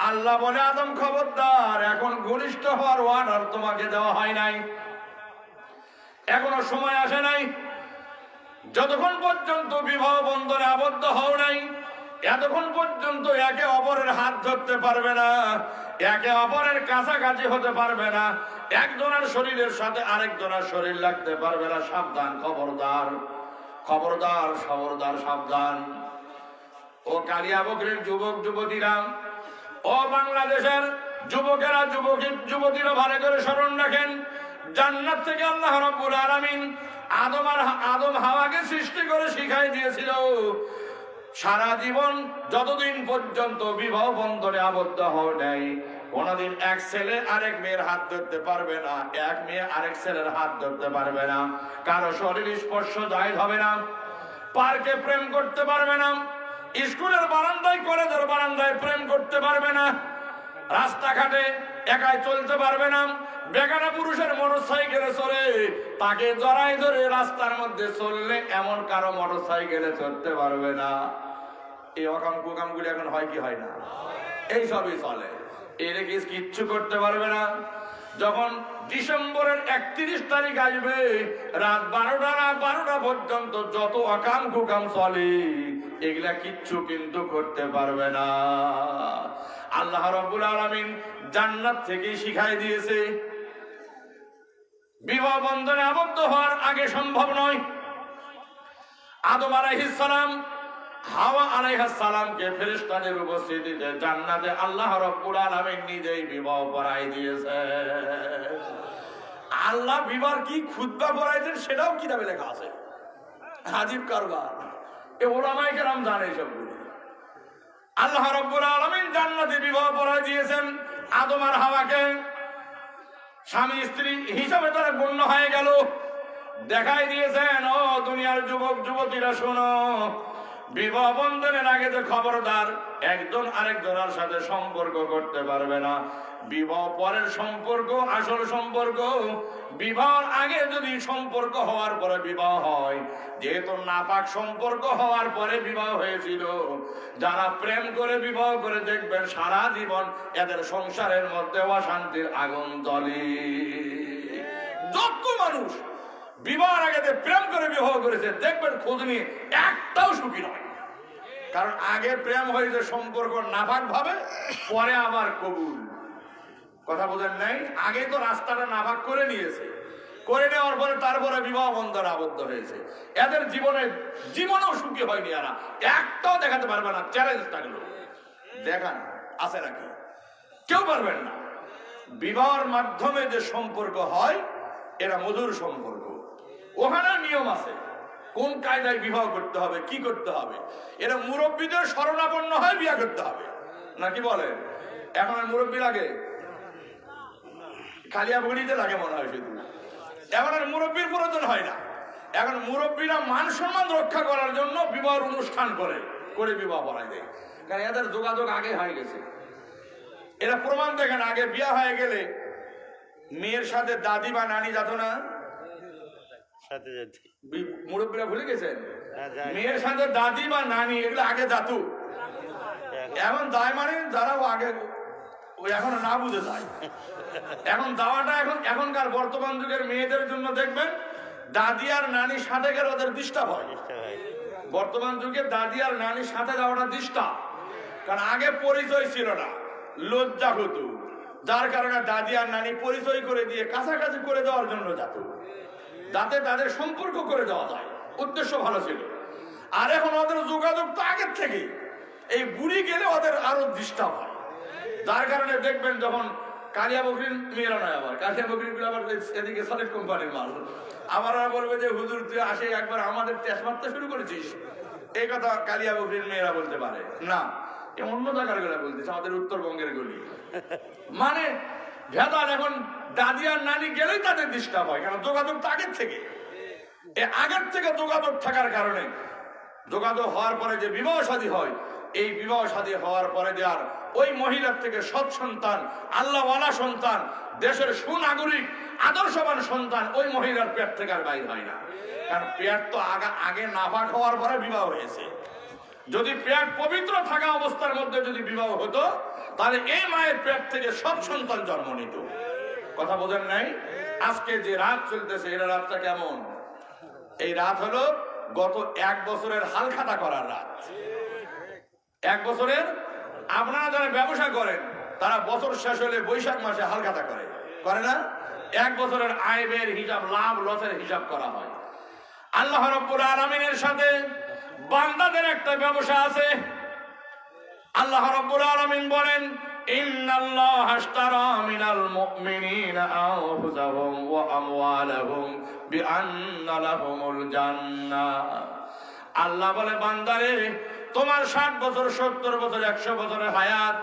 আল্লাহ বলে আদম খবরদার, এখন ঘনিষ্ঠ হওয়ার অর্ডার তোমাকে দেওয়া হয় নাই, এখনো সময় আসে নাই। যতক্ষণ পর্যন্ত বিবাহ বন্ধনে আবদ্ধ হও নাই, এতক্ষণ পর্যন্ত একে অপরের হাত ধরতে পারবে না, একে অপরের কাছাকাছি হতে পারবে না, একজনের শরীরের সাথে আরেকজনের শরীর লাগতে পারবে না। সাবধান, খবরদার, খবরদার, খবরদার, সাবধান। ও কালিয়া বকরীর যুবক যুবতীরা, ও বাংলাদেশের যুবকেরা, যুবতীরা ভালো করে স্মরণ রাখেন, জান্নাত থেকে আল্লাহ রাব্বুল আলামিন আদম হাওয়াকে সৃষ্টি করে শিখাই দিয়েছিল, সারা জীবন যতদিন পর্যন্ত বিবাহ বন্ধনে আবদ্ধ হও নাই, কোনদিন এক ছেলে আরেক মেয়ের হাত ধরতে পারবে না, এক মেয়ে আরেক ছেলের হাত ধরতে পারবে না, কারো শরীর স্পর্শ জায়েজ হবে না, পার্কে প্রেম করতে পারবে না, স্কুলের বারান্দায় কলেজের বারান্দায় প্রেম করতে পারবে না, রাস্তাঘাটে একাই চলতে পারবে না, বেগানা পুরুষের মোটরসাইকেলে চলে তাকে জড়াই ধরে রাস্তার মধ্যে চললে এমন কারো মোটরসাইকেলে চলতে পারবে না। এই অকাম কুকামগুলি এখন হয় কি হয় না? এইসবই চলে। এর কিচ্ছু করতে পারবে না। যখন ডিসেম্বরের 31 তারিখ আসবে, রাত 12টা পর্যন্ত যত অকাম কুকাম চলে, এগুলা কিচ্ছু কিন্তু করতে পারবে না। আল্লাহ রাব্বুল আলামিন জান্নাত থেকে শিখাই দিয়েছে, বিবাহ বন্ধনে আবদ্ধ হওয়ার আগে সম্ভব নয়। আদম আলাইহিস সালাম হাওয়া আলাইহিস সালামকে ফেরেশতাদের উপস্থিতিতে জান্নাতে আল্লাহ রাব্বুল আলামিন নিজেই বিবাহ পড়াই দিয়েছে। আল্লাহ বিবাহ কি খুতবা পড়াইছেন সেটাও কিতাবে লেখা আছে। আজীব কারবার, এ ওলামায়ে কেরাম জানে সবগুলো। আল্লাহ রাব্বুল আলামিন জান্নাতে বিবাহ পড়াই দিয়েছেন আদম আর হাওয়াকে। স্বামী স্ত্রী হিসাবে তারা গণ্য হয়ে গেল। দেখাই দিয়েছেন, ও দুনিয়ার যুবক যুবতীরা শোনো, বিবাহ বন্ধনের আগে তো খবরদার একজন আরেকজনের সাথে সম্পর্ক করতে পারবে না। বিবাহ পরের সম্পর্ক আসল সম্পর্ক। বিবাহের আগে যদি সম্পর্ক হওয়ার পরে বিবাহ হয়, যেহেতু নাপাক সম্পর্ক হওয়ার পরে বিবাহ হয়েছিল, যারা প্রেম করে বিবাহ করে দেখবেন সারা জীবন এদের সংসারের মধ্যে অশান্তির আগুন জ্বলে। যত মানুষ বিবাহের আগে প্রেম করে বিবাহ করেছে দেখবেন খোঁজ নিয়ে একটাও সুখী নয়। কারণ আগে প্রেম হয়েছে সম্পর্ক নাপাক ভাবে, পরে আবার কবুল। কথা বোঝেন নাই? আগে তো রাস্তাটা নাপাক করে নিয়েছে, করে নেওয়ার পরে তারপরে বিবাহ বন্ধনে আবদ্ধ হয়েছে। এদের জীবনেও সুখী হয়নি। এরা একটাও দেখাতে পারবে না। চ্যালেঞ্জ থাকলো, দেখান আছে নাকি? কেউ পারবেন না। বিবাহের মাধ্যমে যে সম্পর্ক হয় এরা মধুর সম্পর্ক। ওখানে নিয়ম আছে, কোন কায়দায় বিবাহ করতে হবে, কি করতে হবে। এরা মুরব্বীদের শরণাপন্ন হয় বিয়ে করতে হবে, নাকি বলে? এখন আর মুরব্বী লাগে? কালিয়া বগড়িতে লাগে মনে হয় শুধু। এখন আর মুরব্বীর প্রয়োজন হয় না। এখন মুরব্বীরা মান সম্মান রক্ষা করার জন্য বিবাহ অনুষ্ঠান করে বিবাহ করাই দেয়। কারণ এদের যোগাযোগ আগে হয়ে গেছে। এরা প্রমাণ দেখেন, আগে বিয়ে হয়ে গেলে মেয়ের সাথে দাদি বা নানি যেত না, মুরব্বীরা ভুলে গেছেন? মেয়ের সাথে দাদি বা নানি এগুলো আগে যেত। এখন দায় মানে যারা আগে ওই এখন না বুঝে যায়। এখন দাওয়াটা এখনকার বর্তমান যুগের মেয়েদের জন্য দেখবেন দাদি আর নানির সাথে গেলে ওদের ডিস্টার্ব হয়। বর্তমান যুগে দাদি আর নানির সাথে যাওয়াটা ডিস্টার্ব। কারণ আগে পরিচয় ছিল না, লজ্জা হতো, যার কারণে দাদি আর নানি পরিচয় করে দিয়ে কাছাকাছি করে দেওয়ার জন্য যেত, যাতে তাদের সম্পর্ক করে দেওয়া যায়। উদ্দেশ্য ভালো ছিল। আর এখন ওদের যোগাযোগ তো আগের থেকে, এই বুড়ি গেলে ওদের আরো ডিস্টার্ব হয়। যার কারণে দেখবেন যখন কালিয়া বকরির মেয়েরা নয়, আবার কালিয়া বকরির আবার এদিকে সলিড কোম্পানির মাল, আমার বলবে যে হুজুর তুই আসে একবার আমাদের টেস্ট মারতে শুরু করেছিস। এই কথা কালিয়া বকরির মেয়েরা বলতে পারে না, অন্য জায়গার গুলা বলতেছে, আমাদের উত্তরবঙ্গের গুলি। মানে ভেদাল। এখন দাদি আর নানি গেলেই তাদের ডিস্টার্ব হয়, কারণ যোগাযোগ তো আগের থেকে। আগের থেকে যোগাযোগ থাকার কারণে যোগাযোগ হওয়ার পরে যে বিবাহ শাদী হয়, এই বিবাহ শাদী হওয়ার পরে যে আর ওই মহিলার থেকে সৎ সন্তান, আল্লাহওয়ালা সন্তান, দেশের সুনাগরিক আদর্শবান সন্তান ওই মহিলার পেট থেকে আর বাইর হয় না। কারণ পেট তো আগে নাপাক হওয়ার পরে বিবাহ হয়েছে। যদি পেট পবিত্র থাকা অবস্থার মধ্যে যদি বিবাহ হতো, তাহলে এই মায়ের পেট থেকে সৎ সন্তান জন্ম নিত। কথা বোঝেন নাই? আজকে যে রাত চলতেছে, এই রাতটা কেমন? এই রাত হলো গত 1 বছরের হালখাতা করার রাত। 1 বছরের, আপনারা যারা ব্যবসা করেন তারা বছর শেষ হলে বৈশাখ মাসে হালখাতা করে না? 1 বছরের আয় ব্যয়ের হিসাব, লাভ লসের হিসাব করা হয়। আল্লাহ রাব্বুল আলামিনের সাথে বান্দাদের একটা ব্যবসা আছে। আল্লাহ রাব্বুল আলামিন বলেন, ইন্নাল্লাহা আশতারা মিনাল মুমিনিনা আনফুসাহুম ওয়া আমওয়ালাহুম বিআন্না লাহুমুল জান্নাহ। আল্লাহ বলে, বান্দারে তোমার 60 বছর, 70 বছর, 100 বছরের হায়াত,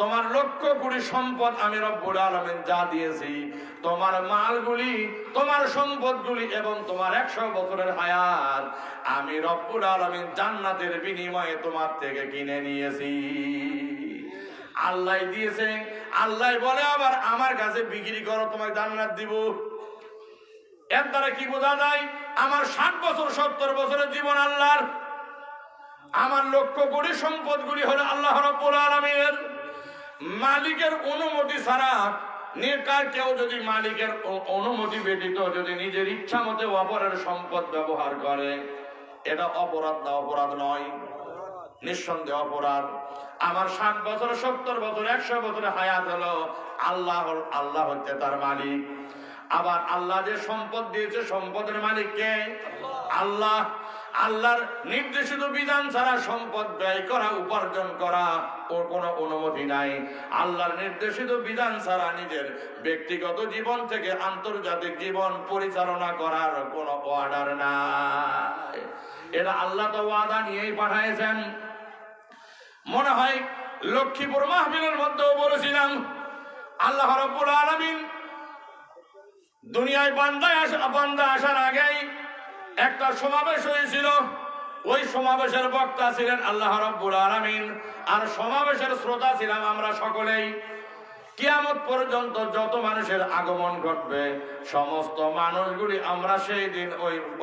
তোমার লক্ষ কোটি সম্পদ আমি রব্বুল আলামিন যা দিয়েছি, তোমার মালগুলি, তোমার সম্পদগুলি এবং তোমার 100 বছরের হায়াত আমি রব্বুল আলামিন জান্নাতের বিনিময়ে তোমার থেকে কিনে নিয়েছি। আল্লাহ দিয়েছে। আল্লাহ বলে আবার আমার কাছে বিক্রি করো, তোমাকে জান্নাত দিব। এর দ্বারা কি বোঝা যায়? আমার 60 বছর 70 বছরের জীবন আল্লাহর, আমার লক্ষ কোটি সম্পদগুলি হলো আল্লাহ রাব্বুল আলামিনের। মালিকের অনুমতি ছাড়া কেউ যদি মালিকের অনুমতি ব্যতীত যদি নিজের ইচ্ছা মতে অপরের সম্পদ ব্যবহার করে, এটা অপরাধ না? অপরাধ নয়? নিঃসন্দেহে অপরাধ। আমার 60 বছর, 70 বছর, 100 বছরের হায়াত হলো আল্লাহ হচ্ছে তার মালিক। আবার আল্লাহ যে সম্পদ দিয়েছে, সম্পদের মালিক কে? আল্লাহ। আল্লাহর নির্দেশিত বিধান ছাড়া সম্পদ ব্যয় করা, উপার্জন করা ওর কোনো অনুমতি নাই। আল্লাহর নির্দেশিত বিধান ছাড়া নিজের ব্যক্তিগত জীবন থেকে আন্তর্জাতিক জীবন পরিচালনা করার কোনো অর্ডার নাই। এটা আল্লাহ তো ওয়াদা নিয়েই পাঠাইছেন। মনে হয় লক্ষ্মীপুর মাহফিলের মধ্যেও বলেছিলাম, আল্লাহ রাব্বুল আলামিন দুনিয়ায় বান্দা আসার আগেই একটা সমাবেশ হয়েছিল। ওই সমাবেশের বক্তা ছিলেন আল্লাহ রাব্বুল আলামিন, আর সমাবেশের শ্রোতা ছিলাম আমরা সকলেই। কিয়ামত পর্যন্ত যত মানুষের আগমন ঘটবে সমস্ত মানুষগুলি আমরা সেই দিন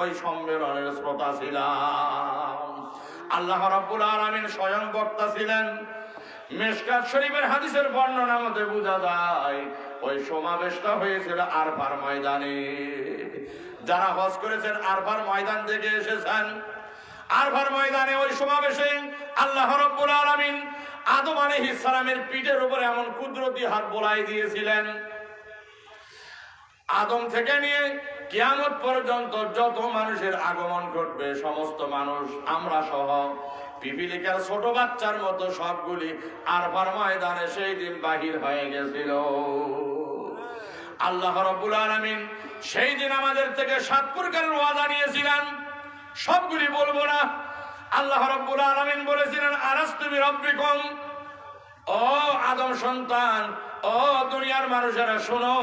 ওই সম্মেলনের শ্রোতা ছিলাম। আল্লাহ রাব্বুল আলামিন স্বয়ং বক্তা ছিলেন। মিশকাত শরীফের হাদিসের বর্ণনা মতে বোঝা যায় ওই সমাবেশটা হয়েছিল আরফার ময়দানে। যারা হজ করেছেন আরফার ময়দান থেকে এসেছেন, আরফার ময়দানে ওই সমাবেশে আল্লাহ রাব্বুল আলামিন আদম আলাইহিস সালামের পিঠের উপরে এমন কুদরতি হাত বোলাই দিয়েছিলেন, আদম থেকে নিয়ে কিয়ামত পর্যন্ত যত মানুষের আগমন ঘটবে সমস্ত মানুষ আমরা সহ পিপিলিকার ছোট বাচ্চার মতো সবগুলি আরফার ময়দানে সেই দিন বাহির হয়ে গেছিল। আল্লাহ রাব্বুল আলামিন সেই দিন আমাদের থেকে 7 প্রকারের ওয়াদা নিয়েছিলেন, সবগুলি বলবো না। আল্লাহ রাব্বুল আলামিন বলেছিলেন, আলাস্তু বিরাব্বিকুম, ও আদম সন্তান, ও দুনিয়ার মানুষেরা শোনো,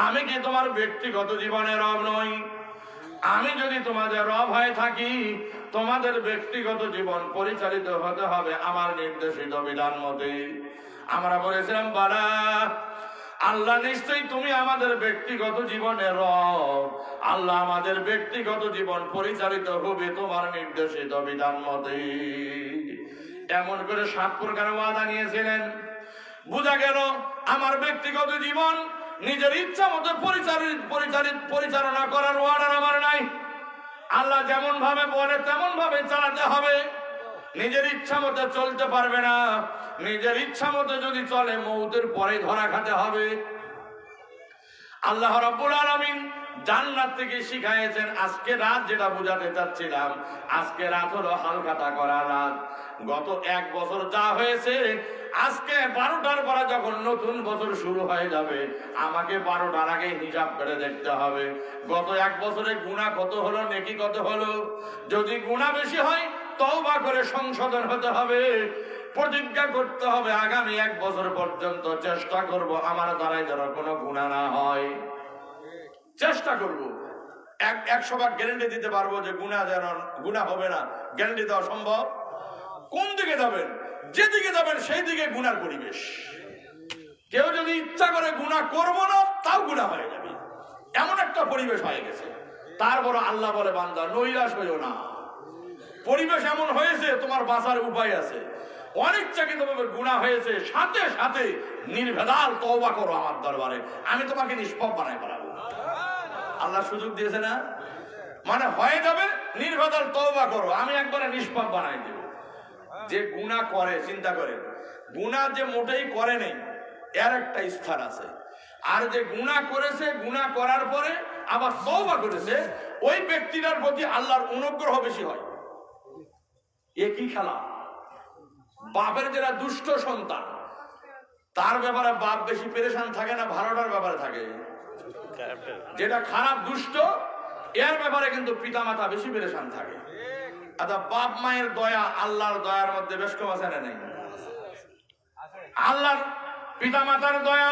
আমি কি তোমার ব্যক্তিগত জীবনের রব নই? আমি যদি তোমাদের রব হয়ে থাকি তোমাদের ব্যক্তিগত জীবন পরিচালিত হতে হবে আমার নির্দেশিত বিধান মতে। আমরা বলেছিলাম, বালা আল্লাহ নিশ্চয়ই তুমি আমাদের ব্যক্তিগত জীবনের রব, আল্লাহ আমাদের ব্যক্তিগত জীবন পরিচালিত হবে তোমার নির্দেশিত বিধান মতে। এমন করে 7 প্রকার ওয়াদা নিয়েছিলেন। বোঝা গেল আমার ব্যক্তিগত জীবন নিজের ইচ্ছা মতো পরিচালনা করার অর্ডার আমার নাই। আল্লাহ যেমন ভাবে বলে তেমন ভাবে চালাতে হবে। নিজের ইচ্ছা মতো চলতে পারবে না। নিজের ইচ্ছা মতো যদি চলে মৌতের পরে ধরা খেতে হবে। আল্লাহ রাব্বুল আলামিন জান্নাত থেকে শিখাইছেন, আজকে রাত যেটা বুঝাতে চাচ্ছিলাম, আজকে রাত হলো হালখাতা করা রাত। গত 1 বছর যা হয়েছে, আজকে 12টার পরে যখন নতুন বছর শুরু হয়ে যাবে আমাকে 12টার আগে হিসাব করে দেখতে হবে গত 1 বছরে গুনাহ কত হলো, নেকি কত হলো। যদি গুনাহ বেশি হয় তওবা করে সংশোধন হতে হবে। প্রতিজ্ঞা করতে হবে আগামী 1 বছর পর্যন্ত চেষ্টা করব আমার দ্বারাই যেন কোনো গুনাহ না হয়। চেষ্টা করব, 100 গ্যারান্টি দিতে পারবো যে গুনাহ হবে না, গ্যারান্টি দেওয়া সম্ভব? কোন দিকে যাবেন? যেদিকে যাবেন সেই দিকে গুনার পরিবেশ। কেউ যদি ইচ্ছা করে গুনাহ করবো না, তাও গুনাহ হয়ে যাবে, এমন একটা পরিবেশ হয়ে গেছে। তারপর আল্লাহ বলে, বান্দা নৈরাশ হইও না, পরিবেশ এমন হয়েছে তোমার বাঁচার উপায় আছে। অনিচ্ছাকৃতভাবে গুনাহ হয়েছে, সাথে সাথে নির্ভেজাল তওবা করো আমার দরবারে, আমি তোমাকে নিষ্পাপ বানাই ফেলাবো। আল্লাহ সুযোগ দিয়েছে না, মানে হয়ে যাবে নির্ভেজাল তওবা করো, আমি একবারে নিষ্পাপ বানাই দেব। যে গুনাহ করে, চিন্তা করে, গুনাহ যে মোটেই করে নেই এর একটা স্থান আছে, আর যে গুনাহ করেছে, গুনাহ করার পরে আবার তওবা করেছে, ওই ব্যক্তিটার প্রতি আল্লাহর অনুগ্রহ বেশি হয়। একই খেলা। বাপের যারা দুষ্ট সন্তান তার ব্যাপারে বাপ বেশি পেরেশান থাকে না, ভালোটার ব্যাপারে থাকে। যেটা খারাপ দুষ্ট এর ব্যাপারে কিন্তু পিতামাতা বেশি পেরেশান থাকে। আচ্ছা, বাপ মায়ের দয়া আল্লাহর দয়ার মধ্যে বেশ কম আছে না? নেই? আল্লাহর পিতামাতার দয়া,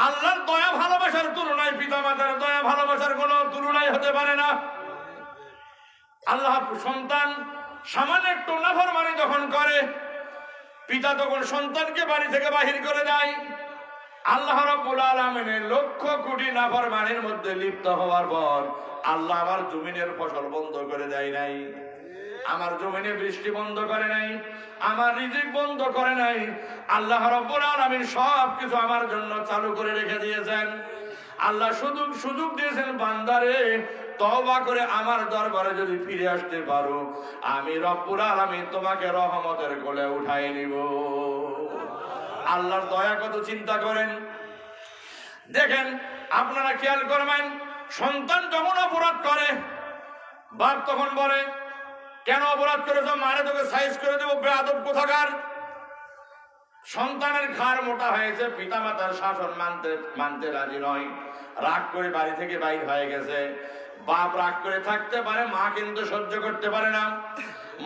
আল্লাহর দয়া ভালোবাসার তুলনায় পিতামাতার দয়া ভালোবাসার কোনো তুলনায় হতে পারে না। আল্লাহ সন্তান সামান্য একটু নাফরমানি যখন করে, পিতা তখন সন্তানকে বাড়ি থেকে বাহির করে দেয়। আল্লাহ রাব্বুল আলামিনের লক্ষ কোটি নাফরমানির মধ্যে লিপ্ত হওয়ার পর আল্লাহ আমার জমিনের ফসল বন্ধ করে দেয় নাই, আমার জমিনে বৃষ্টি বন্ধ করে নাই, আমার রিজিক বন্ধ করে নাই। আল্লাহ রাব্বুল আলামিন সবকিছু আমার জন্য চালু করে রেখে দিয়েছেন। আল্লাহ সুযোগ দিয়েছেন, বান্দারে তওবা করে আমার দরবারে যদি ফিরে আসতে পারো, আমি রব্বুল আলামিন তোমাকে রহমতের কোলে উঠাই নিব। আল্লাহর দয়া কত চিন্তা করেন দেখেন। আপনারা খেয়াল করবেন, সন্তান যখন অপরাধ করে বাপ তখন বলে, কেন অপরাধ করেছো? মারে তোকে সাইজ করে দেবো, বেয়াদব কোথাকার। সন্তানের ঘাড় মোটা হয়েছে, পিতামাতার শাসন মানতে মানতে রাজি নয়, রাগ করে বাড়ি থেকে বাইর হয়ে গেছে। বাপ রাগ করে থাকতে পারে, মা কিন্তু সহ্য করতে পারে না।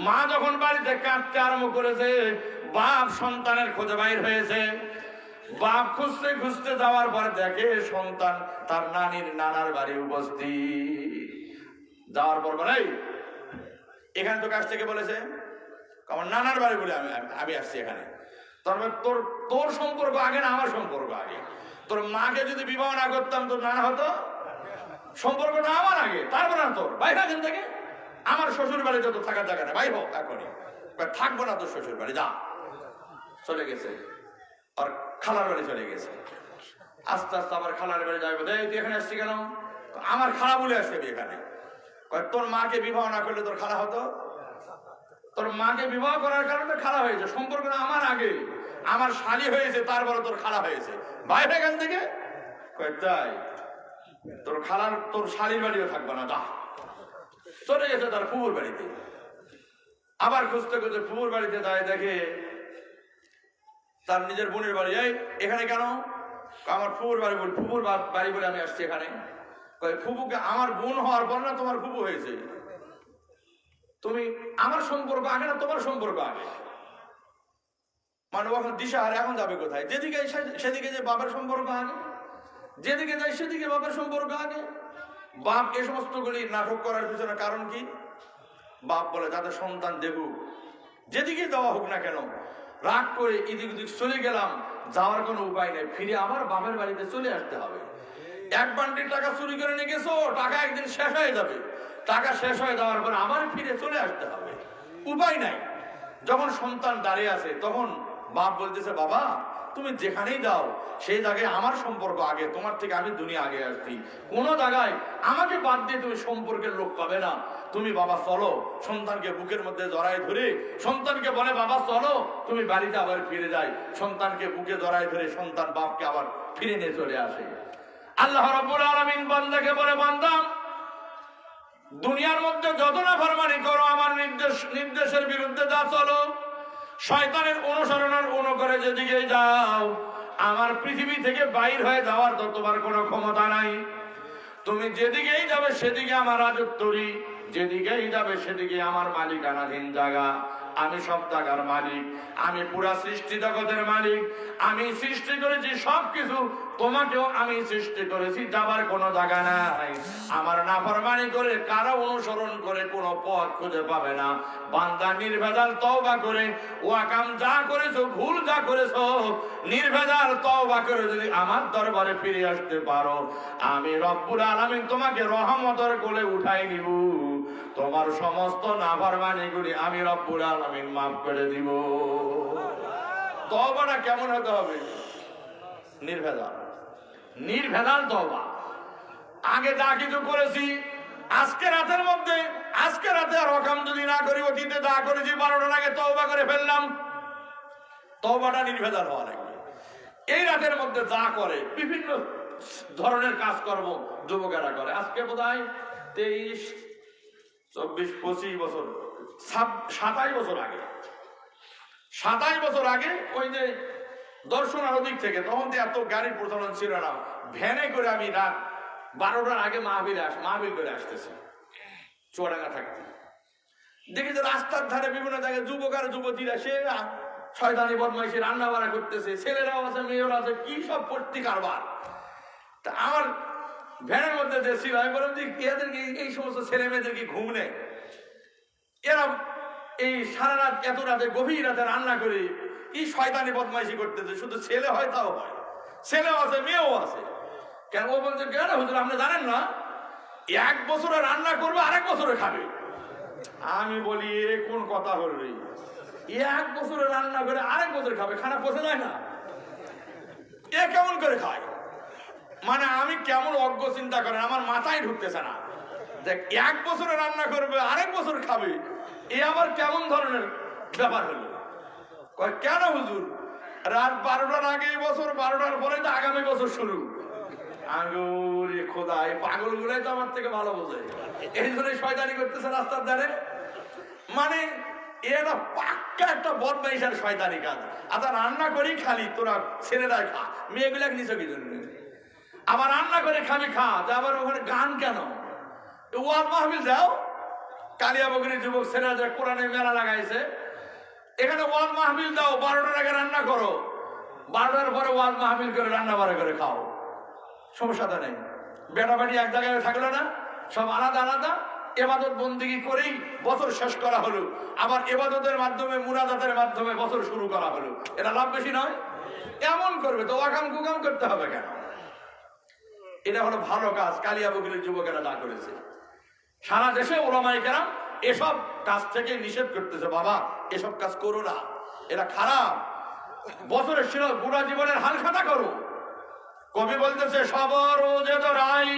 মা যখন বাড়িতে কাঁদতে আরম্ভ করেছে, বাপ সন্তানের খোঁজে বাইর হয়েছে। বাপ খুঁজতে খুঁজতে যাওয়ার পর দেখে সন্তান তার নানার বাড়ি উপস্থিত। যাওয়ার পর বলে, এখানে তো কাছ থেকে বলেছে আমার নানার বাড়ি বলে আমি আসছি এখানে। তারপর তোর তোর সম্পর্ক আগে না আমার সম্পর্ক আগে? তোর মাকে যদি বিবাহ না করতাম তোর নানা হতো? সম্পর্কটা আমার আগে, তারপর না তোর। বাইরে এখান থেকে, আমার শ্বশুর বাড়িতে তো থাকার জায়গা না, বাইর হোক এখনই। থাকবো না তোর শ্বশুর বাড়ি, যা। চলে গেছে, আর খালার বাড়ি চলে গেছে। আস্তে আস্তে আবার খালার বাড়ি যাবে, তুই এখানে আসছি কেন? আমার খালা বলে আসছে এখানে। তোর মাকে বিবাহ না করলে তোর খালা হতো? তোর মাকে বিবাহ করার কারণে খালা হয়েছে, সম্পর্কটা আমার আগে। আমার শালী হয়েছে, তারপরে তোর খালা হয়েছে। বাইরে এখান থেকে। তাই তোর খালার তোর শালীর বাড়িও থাকবে না, যা। চলে গেছে তার ফুপুর বাড়িতে। আবার খুঁজতে খুঁজতে ফুপুর বাড়িতে যায়, দেখে তার নিজের বোনের বাড়ি। এই এখানে কেন? আমার ফুপুর বাড়ি বল, ফুপুর বাড়ি বলে আমি আসছি এখানে। ফুপুকে আমার বোন হওয়ার পর না তোমার ফুপু হয়েছে? তুমি আমার সম্পর্ক আগে না তোমার সম্পর্ক আগে? মানে এখন দিশাহারা, এখন যাবে কোথায়? যেদিকে সেদিকে যে বাবার সম্পর্ক আগে, যেদিকে যায় সেদিকে বাবার সম্পর্ক আগে। বাপ এ সমস্তগুলি নাটক করার পিছনে কারণ কি? বাপ বলে যাতে সন্তান দেখুক, যেদিকে যাওয়া হোক না কেন। রাগ করে এদিক ওদিক চলে গেলাম, যাওয়ার কোনো উপায় নেই, ফিরে আবার বাপের বাড়িতে চলে আসতে হবে। এক বান্ডিল টাকা চুরি করে নিয়ে গেছো, টাকা একদিন শেষ হয়ে যাবে। টাকা শেষ হয়ে যাওয়ার পর আবার ফিরে চলে আসতে হবে, উপায় নাই। যখন সন্তান দাঁড়িয়ে আছে, তখন বাপ বলতেছে, বাবা তুমি যেখানেই যাও সেই জায়গায় আমার সম্পর্ক আগে, তোমার থেকে আমি দুনিয়া আগে আসছি। কোনো জায়গায় আমাকে বাদ দিয়ে তুমি সম্পর্কের লোক পাবে না। তুমি বাবা চলো। সন্তানকে বুকের মধ্যে জড়ায় ধরে সন্তানকে বলে, বাবা চলো, তুমি বাড়িতে আবার ফিরে যাই। সন্তানকে বুকে জড়ায় ধরে সন্তান বাপকে আবার ফিরে নিয়ে চলে আসে। আল্লাহ রাব্বুল আলামিন বান্দাকে বলে, বান্দা দুনিয়ার মধ্যে যত না ফরমানি করো, আমার নির্দেশের বিরুদ্ধে যা চলো, শয়তানের অনুসরণের অনুকরে যেদিকে যাও, আমার পৃথিবী থেকে বাইর হয়ে যাওয়ার তো তোমার কোনো ক্ষমতা নাই। তুমি যেদিকেই যাবে সেদিকে আমার রাজত্বরী, যেদিকেই যাবে সেদিকে আমার মালিকানাধীন জায়গা। আমি সব জায়গার মালিক, আমি পুরা সৃষ্টি জগতের মালিক। আমি সৃষ্টি করেছি সবকিছু, তোমাকেও আমি সৃষ্টি করেছি, যাবার কোনো জায়গা নাই। আমার নাফরমানি করে কারো অনুসরণ করে কোনো পথ খুঁজে পাবে না। বান্দা নির্ভেজাল তওবা করে, ওয়াকাম যা করেছো, ভুল যা করেছো, নির্ভেজাল তওবা করে যদি আমার দরবারে ফিরে আসতে পারো, আমি রব্বুল আলামিন তোমাকে রহমতের কোলে উঠাই নিব। তোমার সমস্ত নাফরমানিগুলি আমি রব্বুল আলামিন মাফ করে দিব। তওবাটা কেমন হতে হবে? নির্ভেজাল, নির্ভেজাল তওবা। আগে যা কিছু করেছি, আজকে রাতের মধ্যে, আজকে রাতে আর অকাম যদি না করি, অতীতে যা করেছি 12টার আগে তওবা করে ফেললাম। তওবাটা নির্ভেজাল হওয়া লাগবে। এই রাতের মধ্যে যা করে, বিভিন্ন ধরনের কাজকর্ম যুবকেরা করে। আজকে বোধহয় 23, 24, 25 বছর, 27 বছর আগে, 27 বছর আগে ওই যে দর্শনার দিক থেকে, তখন তো এত গাড়ির প্রচলন ছিল না, ভ্যানে করে আমি রাত 12টার আগে মাহফিল করে আসতেছি চুয়াডাঙ্গা থাকতে। দেখি যে রাস্তার ধারে বিভিন্ন জায়গায় যুবক আর যুবতীরা সে শয়তানি বদমাইশি রান্না বাড়া করতেছে, ছেলেরাও আছে মেয়েরা আছে, কি সব পড়তি কারবার। তা আমার ভ্যানের মধ্যে যে ছিল, আমি বললাম যে এদেরকে, এই সমস্ত ছেলে মেয়েদের কি ঘুম নেই? এরা এই সারা রাত, এত রাতে, গভীর রাতে রান্না করে কি শয়তানি বদমাইশি করতেছে। শুধু ছেলে হয় তাও হয়, ছেলেও আছে মেয়েও আছে। কেন? ও বলছে, কেন হুজুর আপনি জানেন না, 1 বছরে রান্না করবে, আরেক বছরে খাবে। আমি বলি, এ কোন কথা হল রে? 1 বছরে রান্না করে আরেক বছর খাবে, খানা পচে যায় না? এ কেমন করে খায়? মানে আমি কেমন অজ্ঞ চিন্তা করেন, আমার মাথায় ঢুকতেছে না যে 1 বছরে রান্না করবে, আরেক বছর খাবে, এ আবার কেমন ধরনের ব্যাপার হলো? কেন হুজুর, রাত 12টার আগে এই বছর, 12টার পরে তো আগামী বছর শুরু। আঙ্গুরে খোদা, এই পাগল গুলাই তো আমার থেকে ভালো বোঝে। এই জন্য শয়তানি করতেছে রাস্তার ধারে। মানে এটা পাক্কা একটা বদমাইশ আর শয়তানি কাজ। আচ্ছা রান্না করি খালি তোরা ছেলেরাই খা, মেয়েগুলাকে নিচে কি জন্য? আবার রান্না করে খাবি খা, আবার ওখানে গান কেন? ওয়াজ মাহফিল দাও, কালিয়াবগরীর যুবক ছেলেরা যে কোরআনে মেলা লাগাইছে, এখানে ওয়াজ মাহফিল দাও, 12টার আগে রান্না করো, 12টার পরে ওয়াজ মাহফিল করে রান্না বাড়া করে খাও, সমস্যাটা নেই। বেটা বেটি এক জায়গায় থাকলো না, সব আলাদা আলাদা এবাদত বন্দিগি করেই বছর শেষ করা হলো, আবার এবাদতের মাধ্যমে মুনাজাতের মাধ্যমে বছর শুরু করা হলো। এটা লাভ বেশি নয়? এমন করবে তো ওয়াকাম কুকাম করতে হবে কেন? এটা হলো ভালো কাজ কালিয়াবগরীর যুবকেরা যা করেছে। সারা দেশে ওলামায়ে কেরাম এসব কাজ থেকে নিষেধ করতেছে, বাবা এসব কাজ করো না, এটা খারাপ। বছরের ছিল পুরা জীবনের হাল খাতা করো। কবি বলতেছে সবর যে দরাই,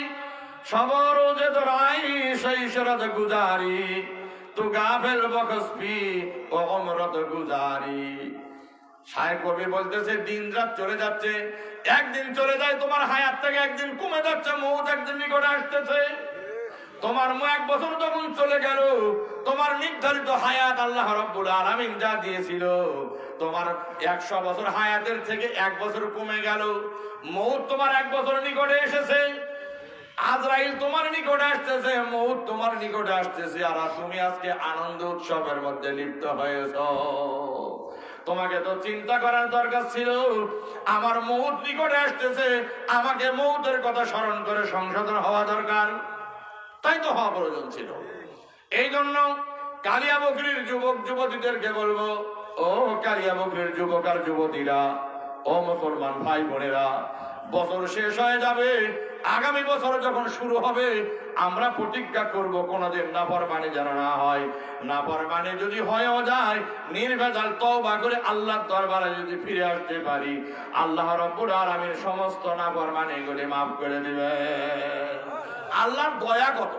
সবর যে দরাই সেই শরৎ গুজারি, তু গাফেল বকসপি ও অমরত গুজারি। শায়েখ কবি বলতেছে দিন রাত চলে যাচ্ছে, একদিন চলে যায় তোমার হায়াত থেকে, একদিন কমে যাচ্ছে, মৌত একদিন নিকটে আসতেছে। তোমার 1 বছর যখন চলে গেল, তোমার নির্ধারিত হায়াত আল্লাহ রাব্বুল আলামিন যা দিয়েছিল, তোমার 100 বছর হায়াতের থেকে 1 বছর কমে গেল। মৌত তোমার 1 বছর নিকটে এসেছে, আজরাইল তোমার নিকটে আসতেছে, মৌত তোমার নিকটে আসতেছে, আর তুমি আজকে আনন্দ উৎসবের মধ্যে লিপ্ত হয়েছ। তোমাকে তো চিন্তা করার দরকার ছিল, আমার মৌত নিকটে আসতেছে, আমাকে মৌতের কথা স্মরণ করে সংশোধন হওয়া দরকার, তাই তো হওয়া প্রয়োজন ছিল। এই জন্য কালিয়াবগরীর যুবক যুবতীদেরকে বলবো, ও কালিয়াবগরীর যুবক আর যুবতীরা, ও মুসলমান ভাই বোনেরা, বছর শেষ হয়ে যাবে, আগামী বছর যখন শুরু হবে, আমরা প্রতিজ্ঞা করব কোনদিন নাফরমানি যেন না হয়। নাফরমানি যদি হয়েও যায়, নির্ভেজাল তওবা করে আল্লাহর দরবারে যদি ফিরে আসতে পারি, আল্লাহ রাব্বুল আলামিন সমস্ত নাফরমানিগুলি মাফ করে দিবেন। আল্লাহর দয়া কত!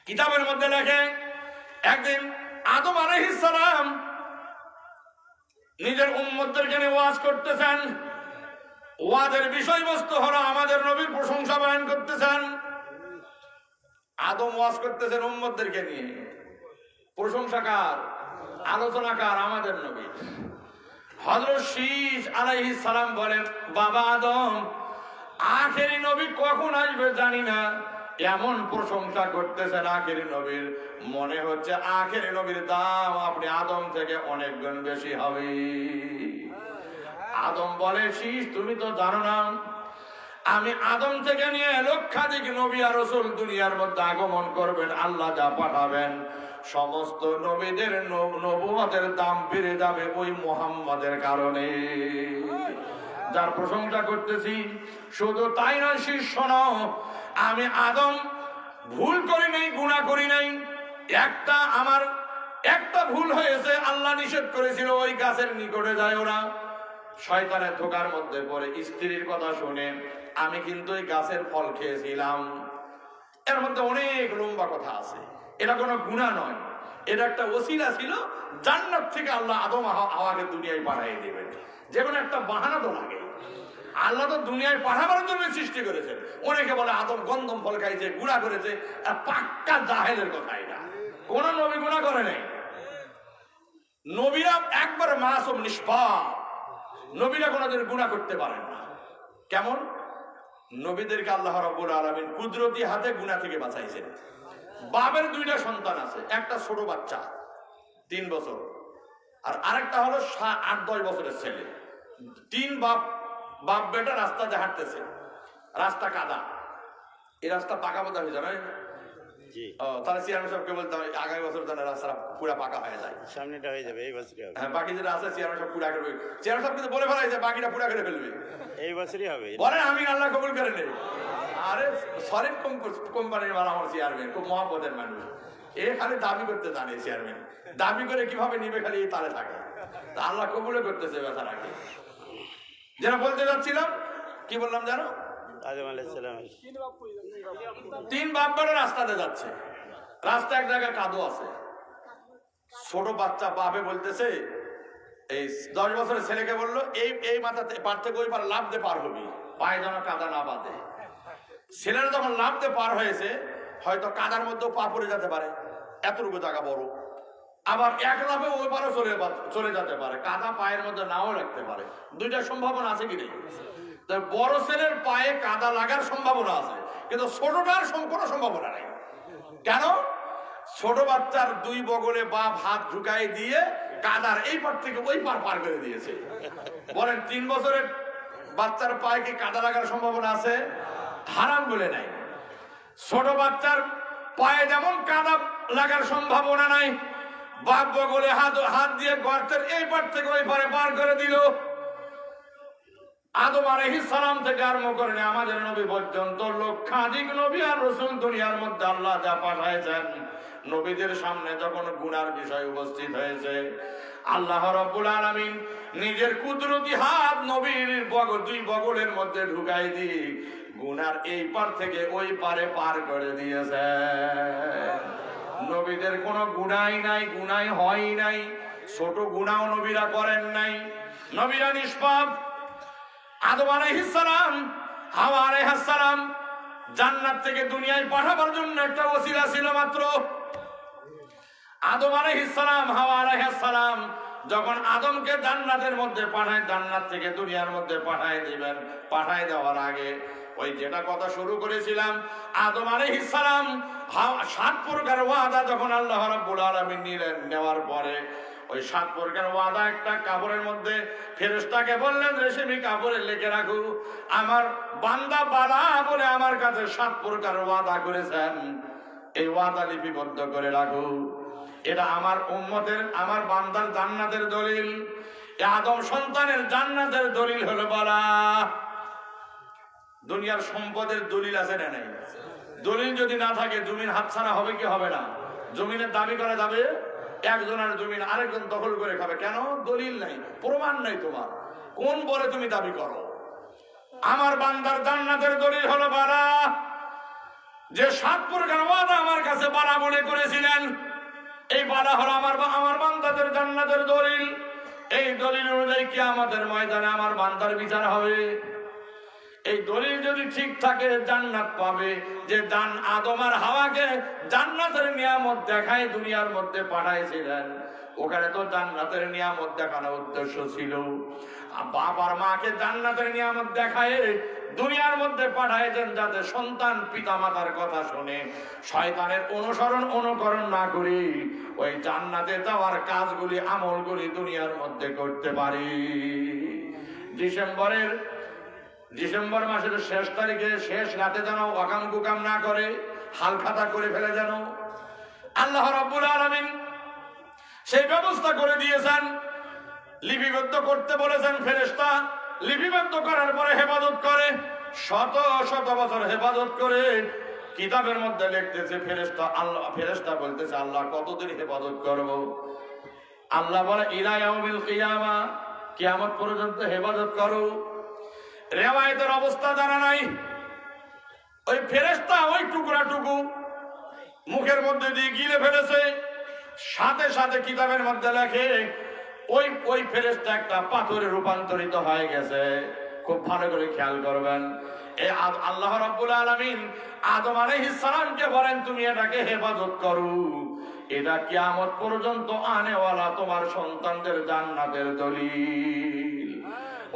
কিতাবের মধ্যে লেখে, একদিন আদম আলাইহিস সালাম নিজের উম্মতদেরকে নিয়ে ওয়াজ করতেছেন। ওয়াজের বিষয়বস্তু হলো আমাদের নবীর প্রশংসা বয়ান করতেছেন। আদম ওয়াজ করতেছেন উম্মতদেরকে নিয়ে, প্রশংসাকার আলোচনাকার আমাদের নবী। হযরত শীস আলাইহিস সালাম বলেন, বাবা আদম, আখেরি নবী কখন আসবে জানি না, এমন প্রশংসা করতেছেন আখেরি নবীর, মনে হচ্ছে আখেরি নবীর দাম আপনি আদম থেকে অনেক গুণ বেশি হবে। আদম বলে, শীস তুমি তো জানো না, আমি আদম থেকে নিয়ে লক্ষাধিক নবী আর রাসূল দুনিয়ার মধ্যে আগমন করবেন, আল্লাহ যা পাঠাবেন সমস্ত নবীদের নবুয়তের দাম বেড়ে যাবে ওই মুহাম্মাদের কারণে, যার প্রশংসা করতেছি। শুধু তাই নয় শীস শোনো, আমি আদম ভুল করি নাই, গুনাহ করি নাই, একটা ভুল হয়েছে, আল্লাহ নিষেধ করেছিল ওই গাছের নিকটে যায় ওরা, শয়তানের ধোঁকার মধ্যে পড়ে স্ত্রীর কথা শুনে আমি কিন্তু ওই গাছের ফল খেয়েছিলাম। এর মধ্যে অনেক লম্বা কথা আছে, এটা কোনো গুনাহ নয়, এটা একটা ওসিলা ছিল, জান্নাত থেকে আল্লাহ আদম হাওয়াকে দুনিয়ায় পাঠিয়ে দেবেন। যে কোনো একটা বাহানা তো লাগে, আল্লাহ তো দুনিয়ায় পাঠাবার জন্য সৃষ্টি করেছেন। অনেকে বলে আদম গন্ধম ফল খাইছে, গুনাহ করেছে, পাক্কা জাহেলের কথা এটা। কোন নবী গুনাহ করে নাই, নবীরা একবার মাসুম নিষ্পাপ, নবীরা কোনোদিন গুনাহ করতে পারেন না। কেমন? নবীদেরকে আল্লাহ রাব্বুল আলামিন কুদরতি হাতে গুনাহ থেকে বাঁচাইছেন। বাপের 2টা সন্তান আছে, একটা ছোট বাচ্চা 3 বছর, আর আরেকটা হলো 8-10 বছরের ছেলে। 3 বাপ বেটা রাস্তাতে হাঁটতেছে, রাস্তা কাদা, এই রাস্তা পাকা বোধ হয়ে যাবে। তাহলে চেয়ারম্যান সাহেবকে বলতে হবে আগামী বছর যেন রাস্তাটা পুরা পাকা হয়ে যায়, সামনেটা হয়ে যাবে এই বছরই হবে। হ্যাঁ, বাকি যেটা আছে চেয়ারম্যান সাহেব পুরা করবে, চেয়ারম্যান সাহেব কিন্তু বলে ফেলাইছে বাকিটা পুরা করে ফেলবে, এই বছরই হবে। বলে আমি আল্লাহ কবুল করে নেই। আরে সলিড কোম্পানির মাল আমার চেয়ারম্যান, খুব মহাপদের মানুষ, এ খালি দাবি করতে জানে, চেয়ারম্যান দাবি করে কিভাবে নিবে খালি এই তালে থাকে, তা আল্লাহ কবুলে করতেছে বেচারাকে। যেটা বলতে যাচ্ছিলাম, কি বললাম জানো, আদম আলাইহিস সালাম 3 বাপ বেটা রাস্তাতে যাচ্ছে, রাস্তা এক জায়গায় কাদো আছে, ছোট বাচ্চা বাপে বলতেছে, এই 10 বছরের ছেলেকে বললো এই মাথাতে পার থেকে ওই পার লাফ দিয়ে পার হবি, পায়ে যেন কাদা না বাঁধে। ছেলেরা যখন লাফ দিয়ে পার হয়েছে, হয়তো কাদার মধ্যেও পা পড়ে যেতে পারে, এতটুকু জায়গা বড়, আবার এক লাফে ওই পারে চলে যেতে পারে, কাদা পায়ের মধ্যে নাও রাখতে পারে। দুইটা সম্ভাবনা আছে কি নেই? বড় ছেলের পায়ে কাদা লাগার সম্ভাবনা আছে, কিন্তু ছোটটার কোনো সম্ভাবনা নেই। কেন? ছোট বাচ্চার দুই বগলে বাপ হাত ঢুকাই দিয়ে কাদার এই পার থেকে ওই পার পার করে দিয়েছে। বলেন 3 বছরের বাচ্চার পায়ে কি কাদা লাগার সম্ভাবনা আছে? হারাম বলে নাই। ছোট বাচ্চার পায়ে যেমন কাদা লাগার সম্ভাবনা নাই, বাপ বগলে হাত দিয়ে গর্তের এই পার থেকে ওই পারে পার করে দিল। আদম আলাইহিস সালাম থেকে আরম্ভ করে আমাদের নবী পর্যন্ত লক্ষাধিক নবী আর রাসূল দুনিয়ার মধ্যে আল্লাহ যা পাঠাইছেন, নবীদের সামনে যখন গুনার বিষয় উপস্থিত হয়েছে, আল্লাহ রাব্বুল আলামিন নিজের কুদরতি হাত নবীর দুই বগলের মধ্যে ঢুকাই দিয়ে গুনার এই পার থেকে ওই পারে পার করে দিয়েছে। নবীদের কোনো গুনাই নাই, গুনাই হয় নাই, ছোট গুনাও নবীরা করেন নাই, নবীরা নিষ্পাপ। আদম আলাইহিস সালাম, হাওয়া আলাইহিস সালাম জান্নাত থেকে দুনিয়ায় পাঠাবার জন্য একটা ওসিলা ছিল মাত্র। আদম আলাইহিস সালাম, হাওয়া আলাইহিস সালাম যখন আদমকে জান্নাতের মধ্যে পাঠায়, জান্নাত থেকে দুনিয়ার মধ্যে পাঠায় দিবেন, পাঠায় দেওয়ার আগে ওই যেটা কথা শুরু করেছিলাম, আদম আলাইহিস সালাম 7 প্রকার ওয়াদা যখন আল্লাহ রাব্বুল আলামিন নিলেন, নেওয়ার পরে ওই 7 প্রকার ওয়াদা একটা কাপড়ের মধ্যে ফেরেশতাকে বললেন, রেশমি কাপড়ে লিখে রাখো, আমার বান্দা বালা বলে আমার কাছে 7 প্রকার ওয়াদা করেছেন, এই ওয়াদা লিপিবদ্ধ করে রাখো। এটা আমার উম্মতের, আমার বান্দার জান্নাতের দলিল। আদম সন্তানের জান্নাতের দলিল হলো বালা। দুনিয়ার সম্পদের দলিল আছে না নাই? দলিল যদি না থাকে জমিন হাতছাড়া হবে কি হবে না? জমিনের দাবি করা যাবে? একজনের জমিন আরেকজন দখল করে খাবে কেন? দলিল নাই, প্রমাণ নাই তোমার, কোন বলে তুমি দাবি করো? আমার বান্দার জান্নাতের দলিল হলো বালা। যে 7 প্রকার ওয়াদা আমার কাছে বালা বলে করেছিলেন, এই বালা হলো আমার বান্দাদের জান্নাতের দলিল। এই দলিল অনুযায়ী কিয়ামতের ময়দানে আমার বান্দার বিচার হবে। এই দলিল যদি ঠিক থাকে জান্নাত পাবে। যে আদম আর হাওয়াকে জান্নাতের নিয়ামত দেখায় দুনিয়ার মধ্যে পাঠাইছিলেন, ওখানে তো জান্নাতের নিয়ামত দেখানোর উদ্দেশ্য ছিল। বাপ আর মাকে জান্নাতের নিয়ামত দেখায় দুনিয়ার মধ্যে পাঠাইছেন যাতে সন্তান পিতা মাতার কথা শুনে শয়তানের অনুকরণ না করি ওই জান্নাতে যাওয়ার কাজগুলি আমলগুলি দুনিয়ার মধ্যে করতে পারি। ডিসেম্বর মাসের শেষ তারিখে শেষ রাতে যেন অকাম কুকাম না করে, হালখাতা করে ফেলে যেন আল্লাহ রাব্বুল আলামিন সেই ব্যবস্থা করে দিয়েছেন। লিপিবদ্ধ করতে বলেছেন ফেরেশতা, লিপিবদ্ধ করার পরে হেফাজত করে, শত শত বছর হেফাজত করে কিতাবের মধ্যে লিখতেছে ফেরেশতা বলতেছে আল্লাহ কতদিন হেফাজত করব? আল্লাহ বলে ইলা ইয়াউমিল কিয়ামা, কিয়ামত পর্যন্ত হেফাজত করো। রেওয়ায়েতের অবস্থা জানা নাই, ওই ফেরেশতা ওই টুকরাটুকু মুখের মধ্যে দিয়ে গিলে ফেলেছে, সাথে সাথে কিতাবের মধ্যে লেখে ওই ফেরেশতা একটা পাথরে রূপান্তরিত হয়ে গেছে। খুব ভালো করে খেয়াল করবেন। এই আল্লাহ রাব্বুল আলামিন আদম আলাইহিস সালামকে বলেন তুমি এটাকে হেফাজত করো, এটা কিয়ামত পর্যন্ত আনেওয়ালা তোমার সন্তানদের জান্নাতের দলিল।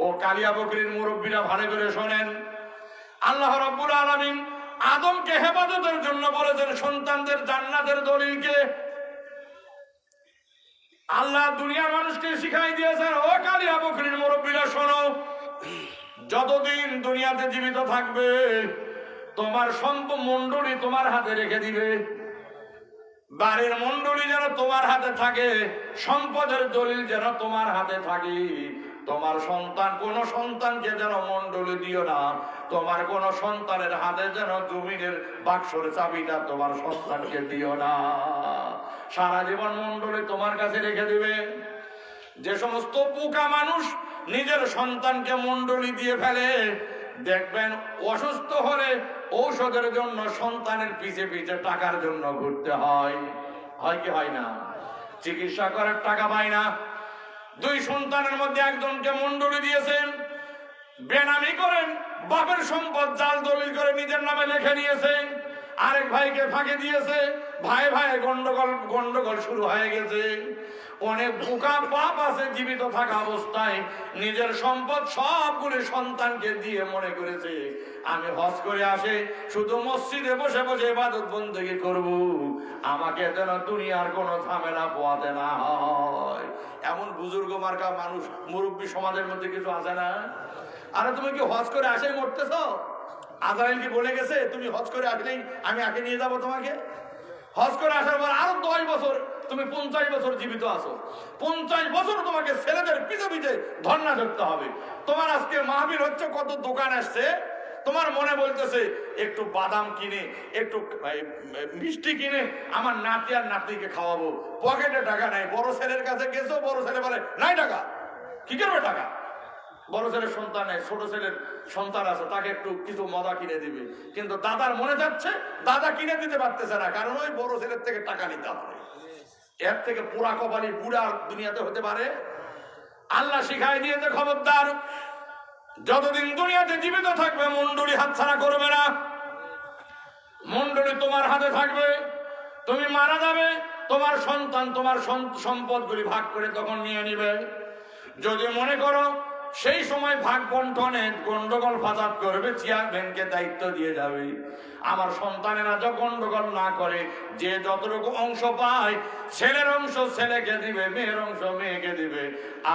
ও কালিয়া বকরির মুরব্বীরা ভালো করে শোনেন, আল্লাহ রাব্বুল আলামিন আদমকে হেফাজতের জন্য বলেছেন সন্তানদের জান্নাতের দলিলকে। আল্লাহ দুনিয়ার মানুষকে শিখাই দিয়েছেন, ও কালিয়া বকরির মুরব্বীরা শোনো, যতদিন দুনিয়াতে জীবিত থাকবে তোমার সম্পদ মন্ডলী তোমার হাতে রেখে দিবে, বাড়ির মন্ডলী যেন তোমার হাতে থাকে, সম্পদের দলিল যেন তোমার হাতে থাকে। তোমার সন্তান, কোন সন্তানকে যেন মন্ডলী দিও না, তোমার কোন সন্তানের হাতে যেন জমিনের বাক্সর চাবিটা তোমার সন্তানকে দিও না। সারা জীবন মন্ডলী তোমার কাছে রেখে দিবে। যে সমস্ত বোকা মানুষ নিজের সন্তানকে মন্ডলী দিয়ে ফেলে, দেখবেন অসুস্থ হলে ঔষধের জন্য সন্তানের পিছে পিছে টাকার জন্য ঘুরতে হয়, হয় কি হয় না? চিকিৎসা করার টাকা পায় না। 2 সন্তানের মধ্যে একজনকে মন্ডলী দিয়েছেন, বেনামি করেন, বাপের সম্পদ জাল দলিল করে নিজের নামে লিখে নিয়েছে, আরেক ভাইকে ফাঁকি দিয়েছে, ভাই ভাই গন্ডগোল গন্ডগোল শুরু হয়ে গেছে। অনেক বোকা বাপ আছে জীবিত থাকা অবস্থায় নিজের সম্পদ সবগুলো সন্তানকে দিয়ে মনে করেছে আমি হজ করে আসে শুধু মসজিদে বসে বসে ইবাদত বন্দেগী করব, আমাকে যেন দুনিয়ার কোনো ঝামেলা পোয়াতে না হয়। এমন বুজুর্গ মার্কা মানুষ মুরব্বী সমাজের মধ্যে কিছু আছে না? আরে তুমি কি হজ করে আসে মরতেছ? আজরাইল কি বলে গেছে তুমি হজ করে আসলেই আমি আগে নিয়ে যাবো তোমাকে? হজ করে আসার পর আরো 10 বছর তুমি 50 বছর জীবিত আছো, 50 বছর তোমাকে ছেলেদের পিছে পিছে ধর্ণা ধরতে হবে। তোমার আজকে মাহফিল হচ্ছে, কত দোকান আসছে, তোমার মনে বলতেছে একটু বাদাম কিনে একটু মিষ্টি কিনে আমার নাতি আর নাতনিকে খাওয়াবো, পকেটে টাকা নাই। বড় ছেলের কাছে গেছো, বড় ছেলে বলে নাই টাকা। কি করবে টাকা? বড় ছেলের সন্তান নেই, ছোট ছেলের সন্তান আছে, তাকে একটু কিছু মজা কিনে দিবে, কিন্তু দাদার মনে যাচ্ছে দাদা কিনে দিতে পারতেছে না, কারণ ওই বড় ছেলের থেকে টাকা নিতে হবে। এর থেকে পুরা কপালি বুড়া দুনিয়াতে হতে পারে? আল্লাহ শিখাই দিয়েছে খবরদার, যতদিন দুনিয়াতে জীবিত থাকবে মন্ডলী হাতছাড়া করবে না। মন্ডলী তোমার হাতে থাকবে, তুমি মারা যাবে তোমার সন্তান তোমার সম্পদগুলি ভাগ করে তখন নিয়ে নিবে। যদি মনে করো সেই সময় ভাগ বন্টনে গন্ডগোল ফাসাদ করবে, চেয়ারম্যানকে দায়িত্ব দিয়ে যাবে। আমার সন্তানেরা যখন গন্ডগোল না করে, যে যতটুকু অংশ পায়, ছেলের অংশ ছেলেকে দিবে, মেয়ের অংশ মেয়েকে দিবে,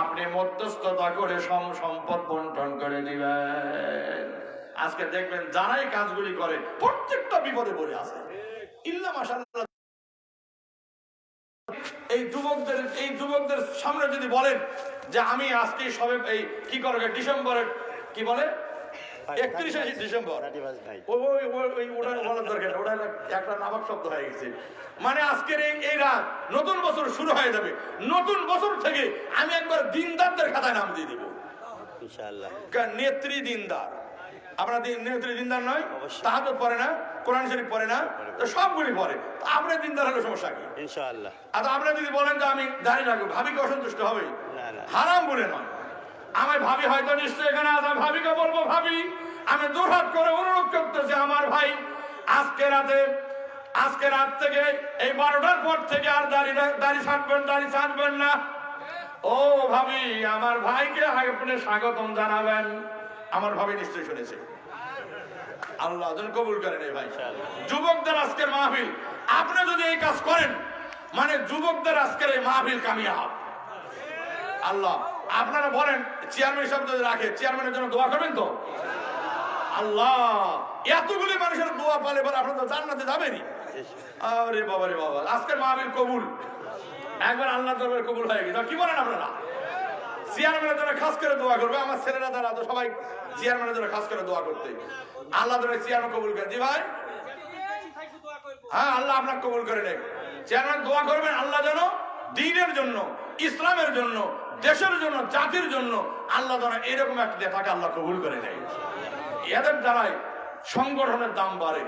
আপনি মধ্যস্থতা করে সম্পদ বন্টন করে দিবেন। আজকে দেখবেন যারাই কাজগুলি করে প্রত্যেকটা বিপদে পড়ে আছে। ইল্লা মাশাআল্লাহ এই যুবকদের সামনে যদি বলেন যে আমি আজকে সবে এই কি করবে ডিসেম্বরের কি বলে 31শে ডিসেম্বর, ওটা বলার দরকার, ওটা একটা নাবাক শব্দ হয়ে গেছে। মানে আজকের এই রাত নতুন বছর শুরু হয়ে যাবে, নতুন বছর থেকে আমি একবার দিনদারদের খাতায় নাম দিয়ে দিব ইনশাআল্লাহ। নেত্রী দিনদার, আপনারা নেত্রী দিনদার নয়? তাহাজ্জুদ পড়ে না, কোরআন শরীফ পড়ে না, তো সবগুলি পড়ে, আপনি দিনদার হলে সমস্যা কি ইনশাআল্লাহ? আর আপনারা যদি বলেন যে আমি দাঁড়িয়ে রাখবো, ভাবিকে অসন্তুষ্ট হবে? হারাম বলে নয়। আমার ভাবি হয়তো নিশ্চয় এখানে আছে, আমি ভাবিকে বলবো ভাবি আমি দুহাত করে অনুরোধ করতেছি আমার ভাই আজকে রাত থেকে এই 12টার পর থেকে আর দাড়ি ছাড়বেন না। ও ভাবি, আমার ভাইকে আপনি স্বাগতম জানাবেন। আমার ভাবি নিশ্চয়ই শুনেছে, আল্লাহ যেন কবুল করেন। এই ভাই যুবকদের আজকের মাহফিল, আপনি যদি এই কাজ করেন মানে যুবকদের আজকের এই মাহফিল কামিয়াব। আল্লাহ আপনারা বলেন চেয়ারম্যান সাহেব যদি রাখে, চেয়ারম্যানের জন্য দোয়া করবেন তো? আল্লাহ এতগুলি মানুষের দোয়া পালে পরে আপনারা তো জান্নাতে যাবেনি। আরে বাবা রে বাবা, আজকের মাহফিল কবুল, একবার আল্লাহ দরবারে কবুল হয়ে গেছে। কি বলেন আপনারা? চেয়ারম্যানের জন্য খাস করে দোয়া করবে। আমার ছেলেরা তারা তো সবাই চেয়ারম্যানের জন্য খাস করে দোয়া করতে, আল্লাহ ধরে চেয়ারম্যান কবুল করে। জি ভাই, হ্যাঁ আল্লাহ আপনাকে কবুল করে নেন। চেয়ারম্যান দোয়া করবেন আল্লাহ যেন দ্বীনের জন্য, ইসলামের জন্য, দেশের জন্য, জাতির জন্য আল্লাহ যেন এরকম একটা নেতাকে আল্লাহ কবুল করে নেয়। এদের দ্বারাই সংগঠনের দাম বাড়ে,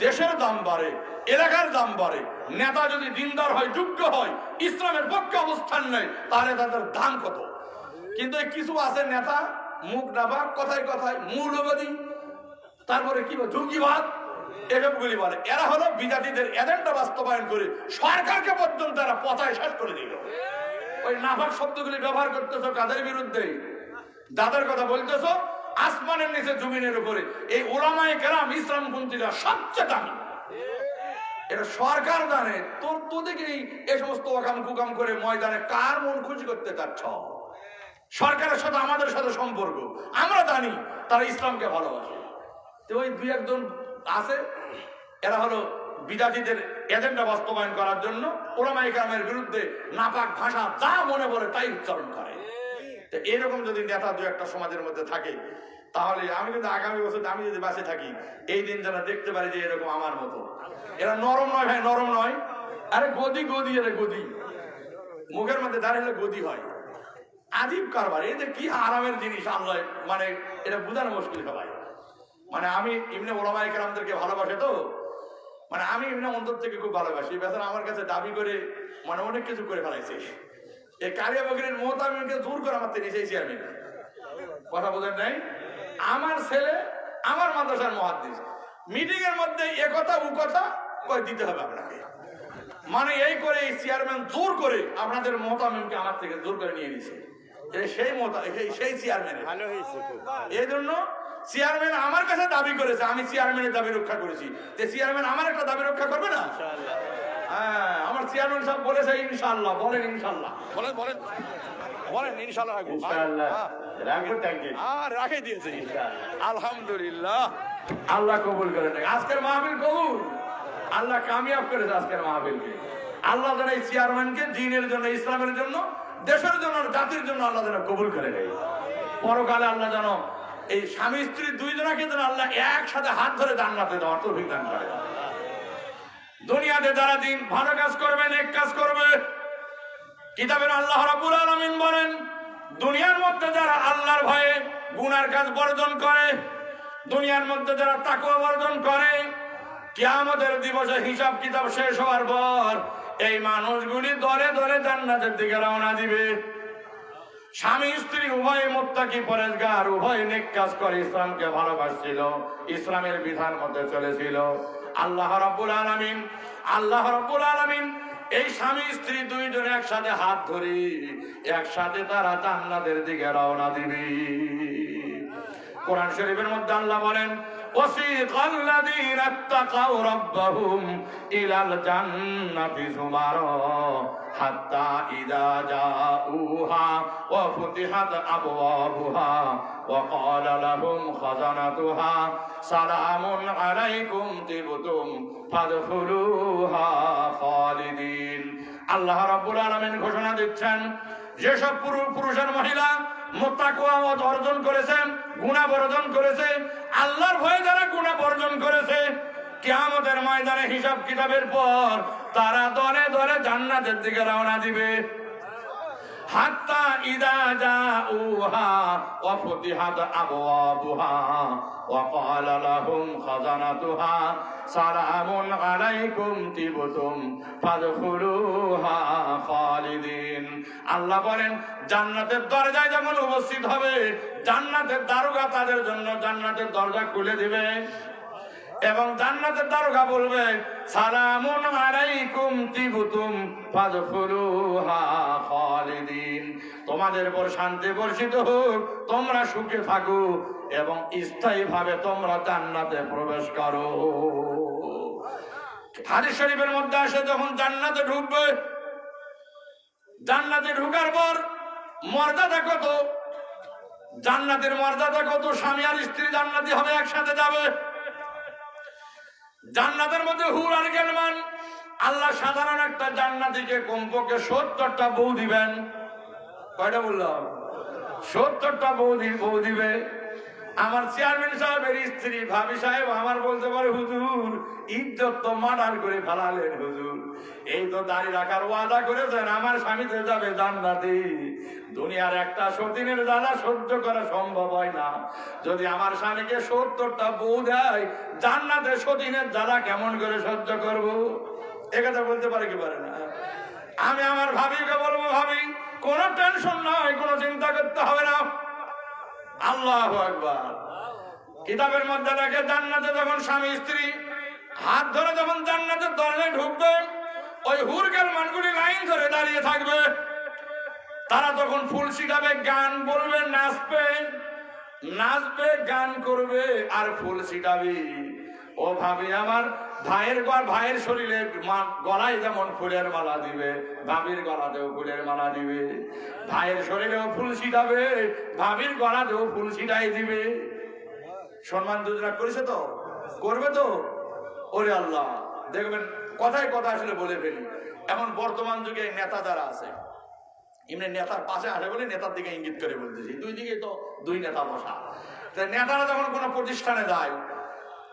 দেশের দাম বাড়ে, এলাকার দাম বাড়ে। নেতা যদি দিনদার হয়, যোগ্য হয়, ইসলামের পক্ষে অবস্থান নেয়, তাহলে তাদের দাম কত। কিন্তু কিছু আছে নেতা মুখ ডাবা, কথায় কথায় মৌলবাদী, তারপরে কি জঙ্গিবাদ, এসবগুলি বলে। এরা হলো বিজাতিদের এজেন্ডা বাস্তবায়ন করে সরকারকে পর্যন্ত এরা পচায় শেষ করে দিল। ওই নাফাক শব্দগুলি ব্যবহার করতেছ কাদের বিরুদ্ধে? যাদের কথা বলতেছ আসমানের নিচে জমিনের উপরে এই ওলামায়ে কেরাম ইসলামপন্থীরা সবচেয়ে দামি। এটা সরকার জানে তোদেরকেই এই সমস্ত ওকাম কুকাম করে ময়দানে কার মন খুশি করতে চাচ্ছ? সরকারের সাথে আমাদের সাথে সম্পর্ক, আমরা জানি তারা ইসলামকে ভালোবাসে। তো ওই দুই একজন আছে, এরা হলো বিজাতিদের এজেন্ডা বাস্তবায়ন করার জন্য ওলামায়ে কেরামের বিরুদ্ধে নাপাক ভাষা যা মনে বলে তাই উচ্চারণ করে। তো এরকম যদি নেতা দু একটা সমাজের মধ্যে থাকে, তাহলে আমি কিন্তু আগামী বছর আমি যদি বাঁচে থাকি এই দিন যারা দেখতে পারি যে এরকম আমার মতো। এরা নরম নয় ভাই, নরম নয়। আরে গদি গদি, এরা গদি, মুখের মধ্যে দাঁড়িয়ে গদি হয়। আজীব কারবার, এই যে কি আরামের জিনিস আল্লাহ, মানে এটা বোঝানো মুশকিল সবাই। মানে আমি এমনি ওলামায়ে কেরামদেরকে ভালোবাসে তো, মানে আমি এমনি অন্তর থেকে খুব ভালোবাসি। বেচারা আমার কাছে দাবি করে মানে অনেক কিছু করে ফেলাইছে। এই কালিয়া বকরির মত আমি জোর করে আমার থেকে নিয়েছি। আমি কথা বোঝেন নাই? আমার ছেলে আমার মাদ্রাসার মুহাদ্দিস, মিটিং এর মধ্যে এ কথা ও কথা কই দিতে হবে আপনাকে। মানে এই করে এই চেয়ারম্যান জোর করে আপনাদের মোতামিমকে আমার থেকে জোর করে নিয়ে নিছে। সেই চেয়ারম্যান ভালো হয়েছে। এই জন্য চেয়ারম্যান আমার কাছে দাবি করেছে, আমি চেয়ারম্যানের দাবি রক্ষা করেছি। চেয়ারম্যান আমার একটা দাবি রক্ষা করবে না? হ্যাঁ, আমার চেয়ারম্যান সাহেব বলেছে ইনশাআল্লাহ। বলেন ইনশাআল্লাহ। বলেন বলেন বলেন ইনশাআল্লাহ রাখবো। রাখে দিয়েছে আলহামদুলিল্লাহ। আল্লাহ কবুল করে নেয় আজকের মাহফিল, কবুল। আল্লাহ কামিয়াব করেছে আজকের মাহফিলকে। আল্লাহ যেন এই চেয়ারম্যানকে দ্বীনের জন্য, ইসলামের জন্য, দেশের জন্য, জাতির জন্য আল্লাহ যেন কবুল করে নেয়। পরকালে আল্লাহ যেন এই স্বামী স্ত্রী দুইজনকে যেন আল্লাহ একসাথে হাত ধরে জান্নাতে দেওয়ার তৌফিক দান করে। দুনিয়াতে যারা দিন ভালো কাজ করবে, নেক কাজ করবে, কিতাবের আল্লাহ রাব্বুল আলামিন বলেন, দুনিয়ার মধ্যে যারা আল্লাহর ভয়ে গুনার কাজ বর্জন করে, দুনিয়ার মধ্যে যারা তাকওয়া বর্জন করে, কিয়ামতের দিবসে হিসাব কিতাব শেষ হওয়ার পর এই মানুষগুলি দলে দলে জান্নাতের দিকে রওনা দিবে। স্বামী স্ত্রী উভয় মুত্তাকি পরেজগার, উভয় নেক কাজ করে, ইসলামকে ভালোবাসছিল, ইসলামের বিধান মধ্যে চলেছিল। আল্লাহ রাব্বুল আলামিন এই স্বামী স্ত্রী দুইজন একসাথে হাত ধরে একসাথে তারা জান্নাতের দিকে রওনা দিবে। কোরআন শরীফের মধ্যে আল্লাহ বলেন, ওয়াসিকাল লাযীনা ইত্তাকাউ রাব্বাহুম ইলাল জান্নাতি যুমারা হাত্তা ইযা জাউহা ওয়া ফুতিহাত আবওয়াবুহা ওয়া ক্বালা লাহুম খাযানাতুহা সালামুন আলাইকুম তিবতুম ফাদখুলুহা খালিদিন। আল্লাহ রাব্বুল আলামিন ঘোষণা দিচ্ছেন, যেসব পুরুষ আর মহিলা মুত্তাকওয়া অর্জন করেছে, গুনাহ বর্জন করেছে, আল্লাহর ভয়ে যারা গুনাহ বর্জন করেছে, কিয়ামতের ময়দানে হিসাব কিতাবের পর তারা দলে দলে জান্নাতের দিকে রওনা দিবে। হাত্তা ইযা জাউহা ওয়া ফুতিহাত আবওয়াবুহা ওয়া ক্বালা লাহুম খাযানাতুহা সালামুন আলাইকুম তিবতুম ফাদখুলুহা খালিদিন। আল্লাহ বলেন, জান্নাতের দরজায় যখন উপস্থিত হবে, জান্নাতের দারোগা তাদের জন্য জান্নাতের দরজা খুলে দিবে এবং জান্নাতের দারোগা বলবে, সালামুন আলাইকুম তিবতুম ফাদখুলুহা খালিদিন। তোমাদের উপর শান্তি বর্ষিত হোক, তোমরা সুখে থাকো এবং স্থায়ীভাবে তোমরা জান্নাতে প্রবেশ করো। হাদিস শরীফের মধ্যে আসে, যখন জান্নাতে ঢুকবে, জান্নাতে ঢুকার পর মর্যাদা কত, জান্নাতের মর্যাদা কত, স্বামী আর স্ত্রী জান্নাতি হবে, একসাথে যাবে। জান্নাতের মধ্যে হুর আর গিলমান, আল্লাহ সাধারণ একটা জান্নাতীকে কমপক্ষে 70টা বউ দিবেন। কয়টা বললাম? 70টা বউ দিবে। আমার চেয়ারম্যান সাহেবের স্ত্রী ভাবি সাহেব আমার বলতে পারে, হুজুর ইজ্জত তো মার্ডার করে ফেলালেন হুজুর, এই তো দাড়ি রাখার ওয়াদা করেছেন, আমার স্বামীতে যাবে জান্নাতে। দুনিয়ার একটা সতীনের জ্বালা সহ্য করা সম্ভব হয় না, যদি আমার স্বামীকে 70টা বউ দেয়, জান্নাতে সতীনের জ্বালা কেমন করে সহ্য করব? একথা বলতে পারে কি পারে না? আমি আমার ভাবিকে বলবো, ভাবি কোনো টেনশন নয়, কোনো চিন্তা করতে হবে না। আল্লাহু আকবার। কিতাবের মধ্যে দেখে, জান্নাতে যখন স্বামী স্ত্রী হাত ধরে যখন জান্নাতের দরজায় ঢুকবে, ওই হুর গিলমানগুলি লাইন ধরে দাঁড়িয়ে থাকবে। তারা তখন ফুল ছিটাবে, গান বলবে, নাচবে, গান করবে আর ফুল ছিটাবে। ও ভাবি আমার, ভাইয়ের শরীরে গলায় যেমন ফুলের মালা দিবে, ভাবির গলাতেও ফুলের মালা দিবে। ভাইয়ের শরীরেও ফুল ছিটাবে, ভাবির গলাতেও ফুল ছিটাই দিবে। সম্মান দুজনা করেছে তো, করবে তো। ওরে আল্লাহ, দেখবেন কথায় কথা আসলে বলে ফেলি। এখন বর্তমান যুগে নেতা যারা আছে, এমনি নেতার পাশে আসে বলে নেতার দিকে ইঙ্গিত করে বলতেছি, দুই দিকে তো দুই নেতা বসা। নেতারা যখন কোনো প্রতিষ্ঠানে যায়,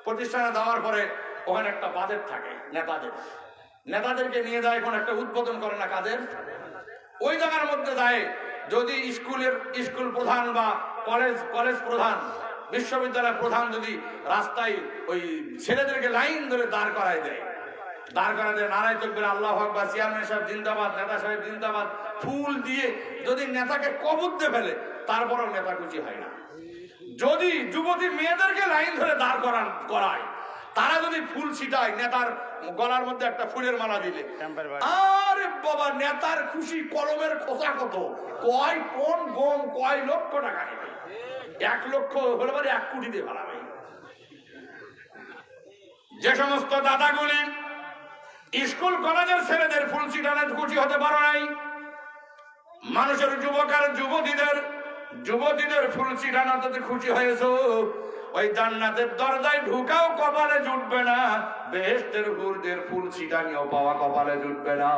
প্রতিষ্ঠানে যাওয়ার পরে ওখানে একটা বাজেট থাকে নেতাদেরকে নিয়ে যায়, কোন একটা উদ্বোধন করে না কাজের, ওই জায়গার মধ্যে যায়। যদি স্কুল প্রধান বা কলেজ প্রধান, বিশ্ববিদ্যালয়ের প্রধান যদি রাস্তায় ওই ছেলেদেরকে লাইন ধরে দাঁড় করায় দেয়, নারায় তাকবীর, আল্লাহু আকবার, চেয়ারম্যান সাহেব জিন্দাবাদ, নেতা সাহেব জিন্দাবাদ, ফুল দিয়ে যদি নেতাকে কবুতে ফেলে, তারপরেও নেতা খুশি হয় না। যদি যুবতী মেয়েদেরকে লাইন ধরে দাঁড় করায়, তারা যদি ফুল ছিটায় নেতার গলার মধ্যে একটা ফুলের মালা দিলে, আরে বাবা নেতার খুশি, কলমের খোসা কত, কয় টন গম, কয় লক্ষ টাকা নেবে, 1 লক্ষ হলে পরে 1 কোটি দিয়ে ভাড়া। যে সমস্ত দাদাগুলি স্কুল কলেজের ছেলেদের ফুল ছিটানে খুশি হতে পারো নাই, মানুষের যুবক আর যুবতীদের ফুল ছিটানোতে খুশি হয়েছো, ওই জান্নাতের দরজায় ঢুকাও কপালে জুটবে না, বেহেশতের হুরদের ফুল ছিটানিও পাওয়া কপালে জুটবে না।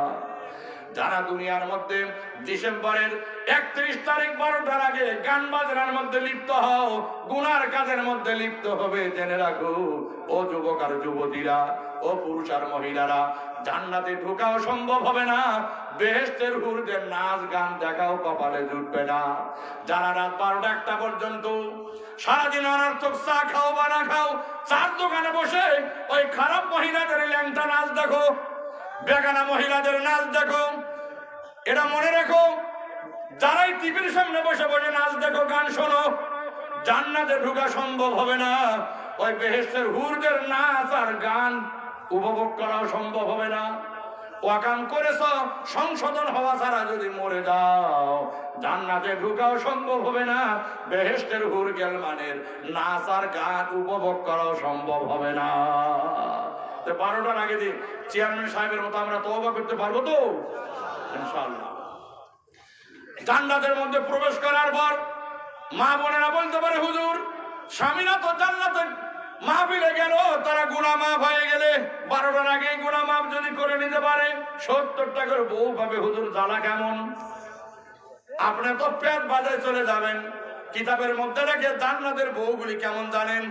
যারা দুনিয়ার মধ্যে ডিসেম্বরের 31 তারিখ 12টার আগে গান বাজনার মধ্যে লিপ্ত হও, গুনার কাজের মধ্যে লিপ্ত হবে, জেনে রাখো ও যুবক আর যুবতীরা, ও পুরুষ আর মহিলারা, জান্নাতে ঢোকাও সম্ভব হবে না, বেহেশতের হুরদের নাচ গান দেখাও কপালে জুটবে না। যারা রাত 12টা 1টা পর্যন্ত সারাদিন অনর্থক চা খাও বা না খাও, চার দোকানে বসে ওই খারাপ মহিলাদের ল্যাংটা নাচ দেখো, বেগানা মহিলাদের নাচ দেখো, এটা মনে রেখো, যারাই টিভির সামনে বসে বসে নাচ দেখো, গান শোনো, জান্নাতে ঢোকা সম্ভব হবে না, ওই বেহেশতের হুরদের নাচ আর গান উপভোগ করাও সম্ভব হবে না। ওয়াকাম করেছ, সংশোধন হওয়া ছাড়া যদি মরে যাও, জান্নাতে ঢোকাও সম্ভব হবে না, বেহেশতের হুর গেলমানের নাচ আর গান উপভোগ করাও সম্ভব হবে না। 12টার আগে দিন চেয়ারম্যান সাহেবের মতো আমরা তওবা করতে পারবো তো ইনশাআল্লাহ। জান্নাতের মধ্যে প্রবেশ করার পর মা বোনেরা বলতে পারে, হুজুর স্বামীরা তো জান্নাতে মাহফিলে গেল, তারা গুনাহ মাফ হয়ে গেলে 12টার আগে গুনাহ মাফ যদি করে নিতে পারে 70 টাকার বউ পাবে, হুজুর জ্বালা কেমন? আপনি তো পেট বাজায় চলে যাবেন। কিতাবের মধ্যে রেখে জান্নাতের বউগুলি কেমন জানেন?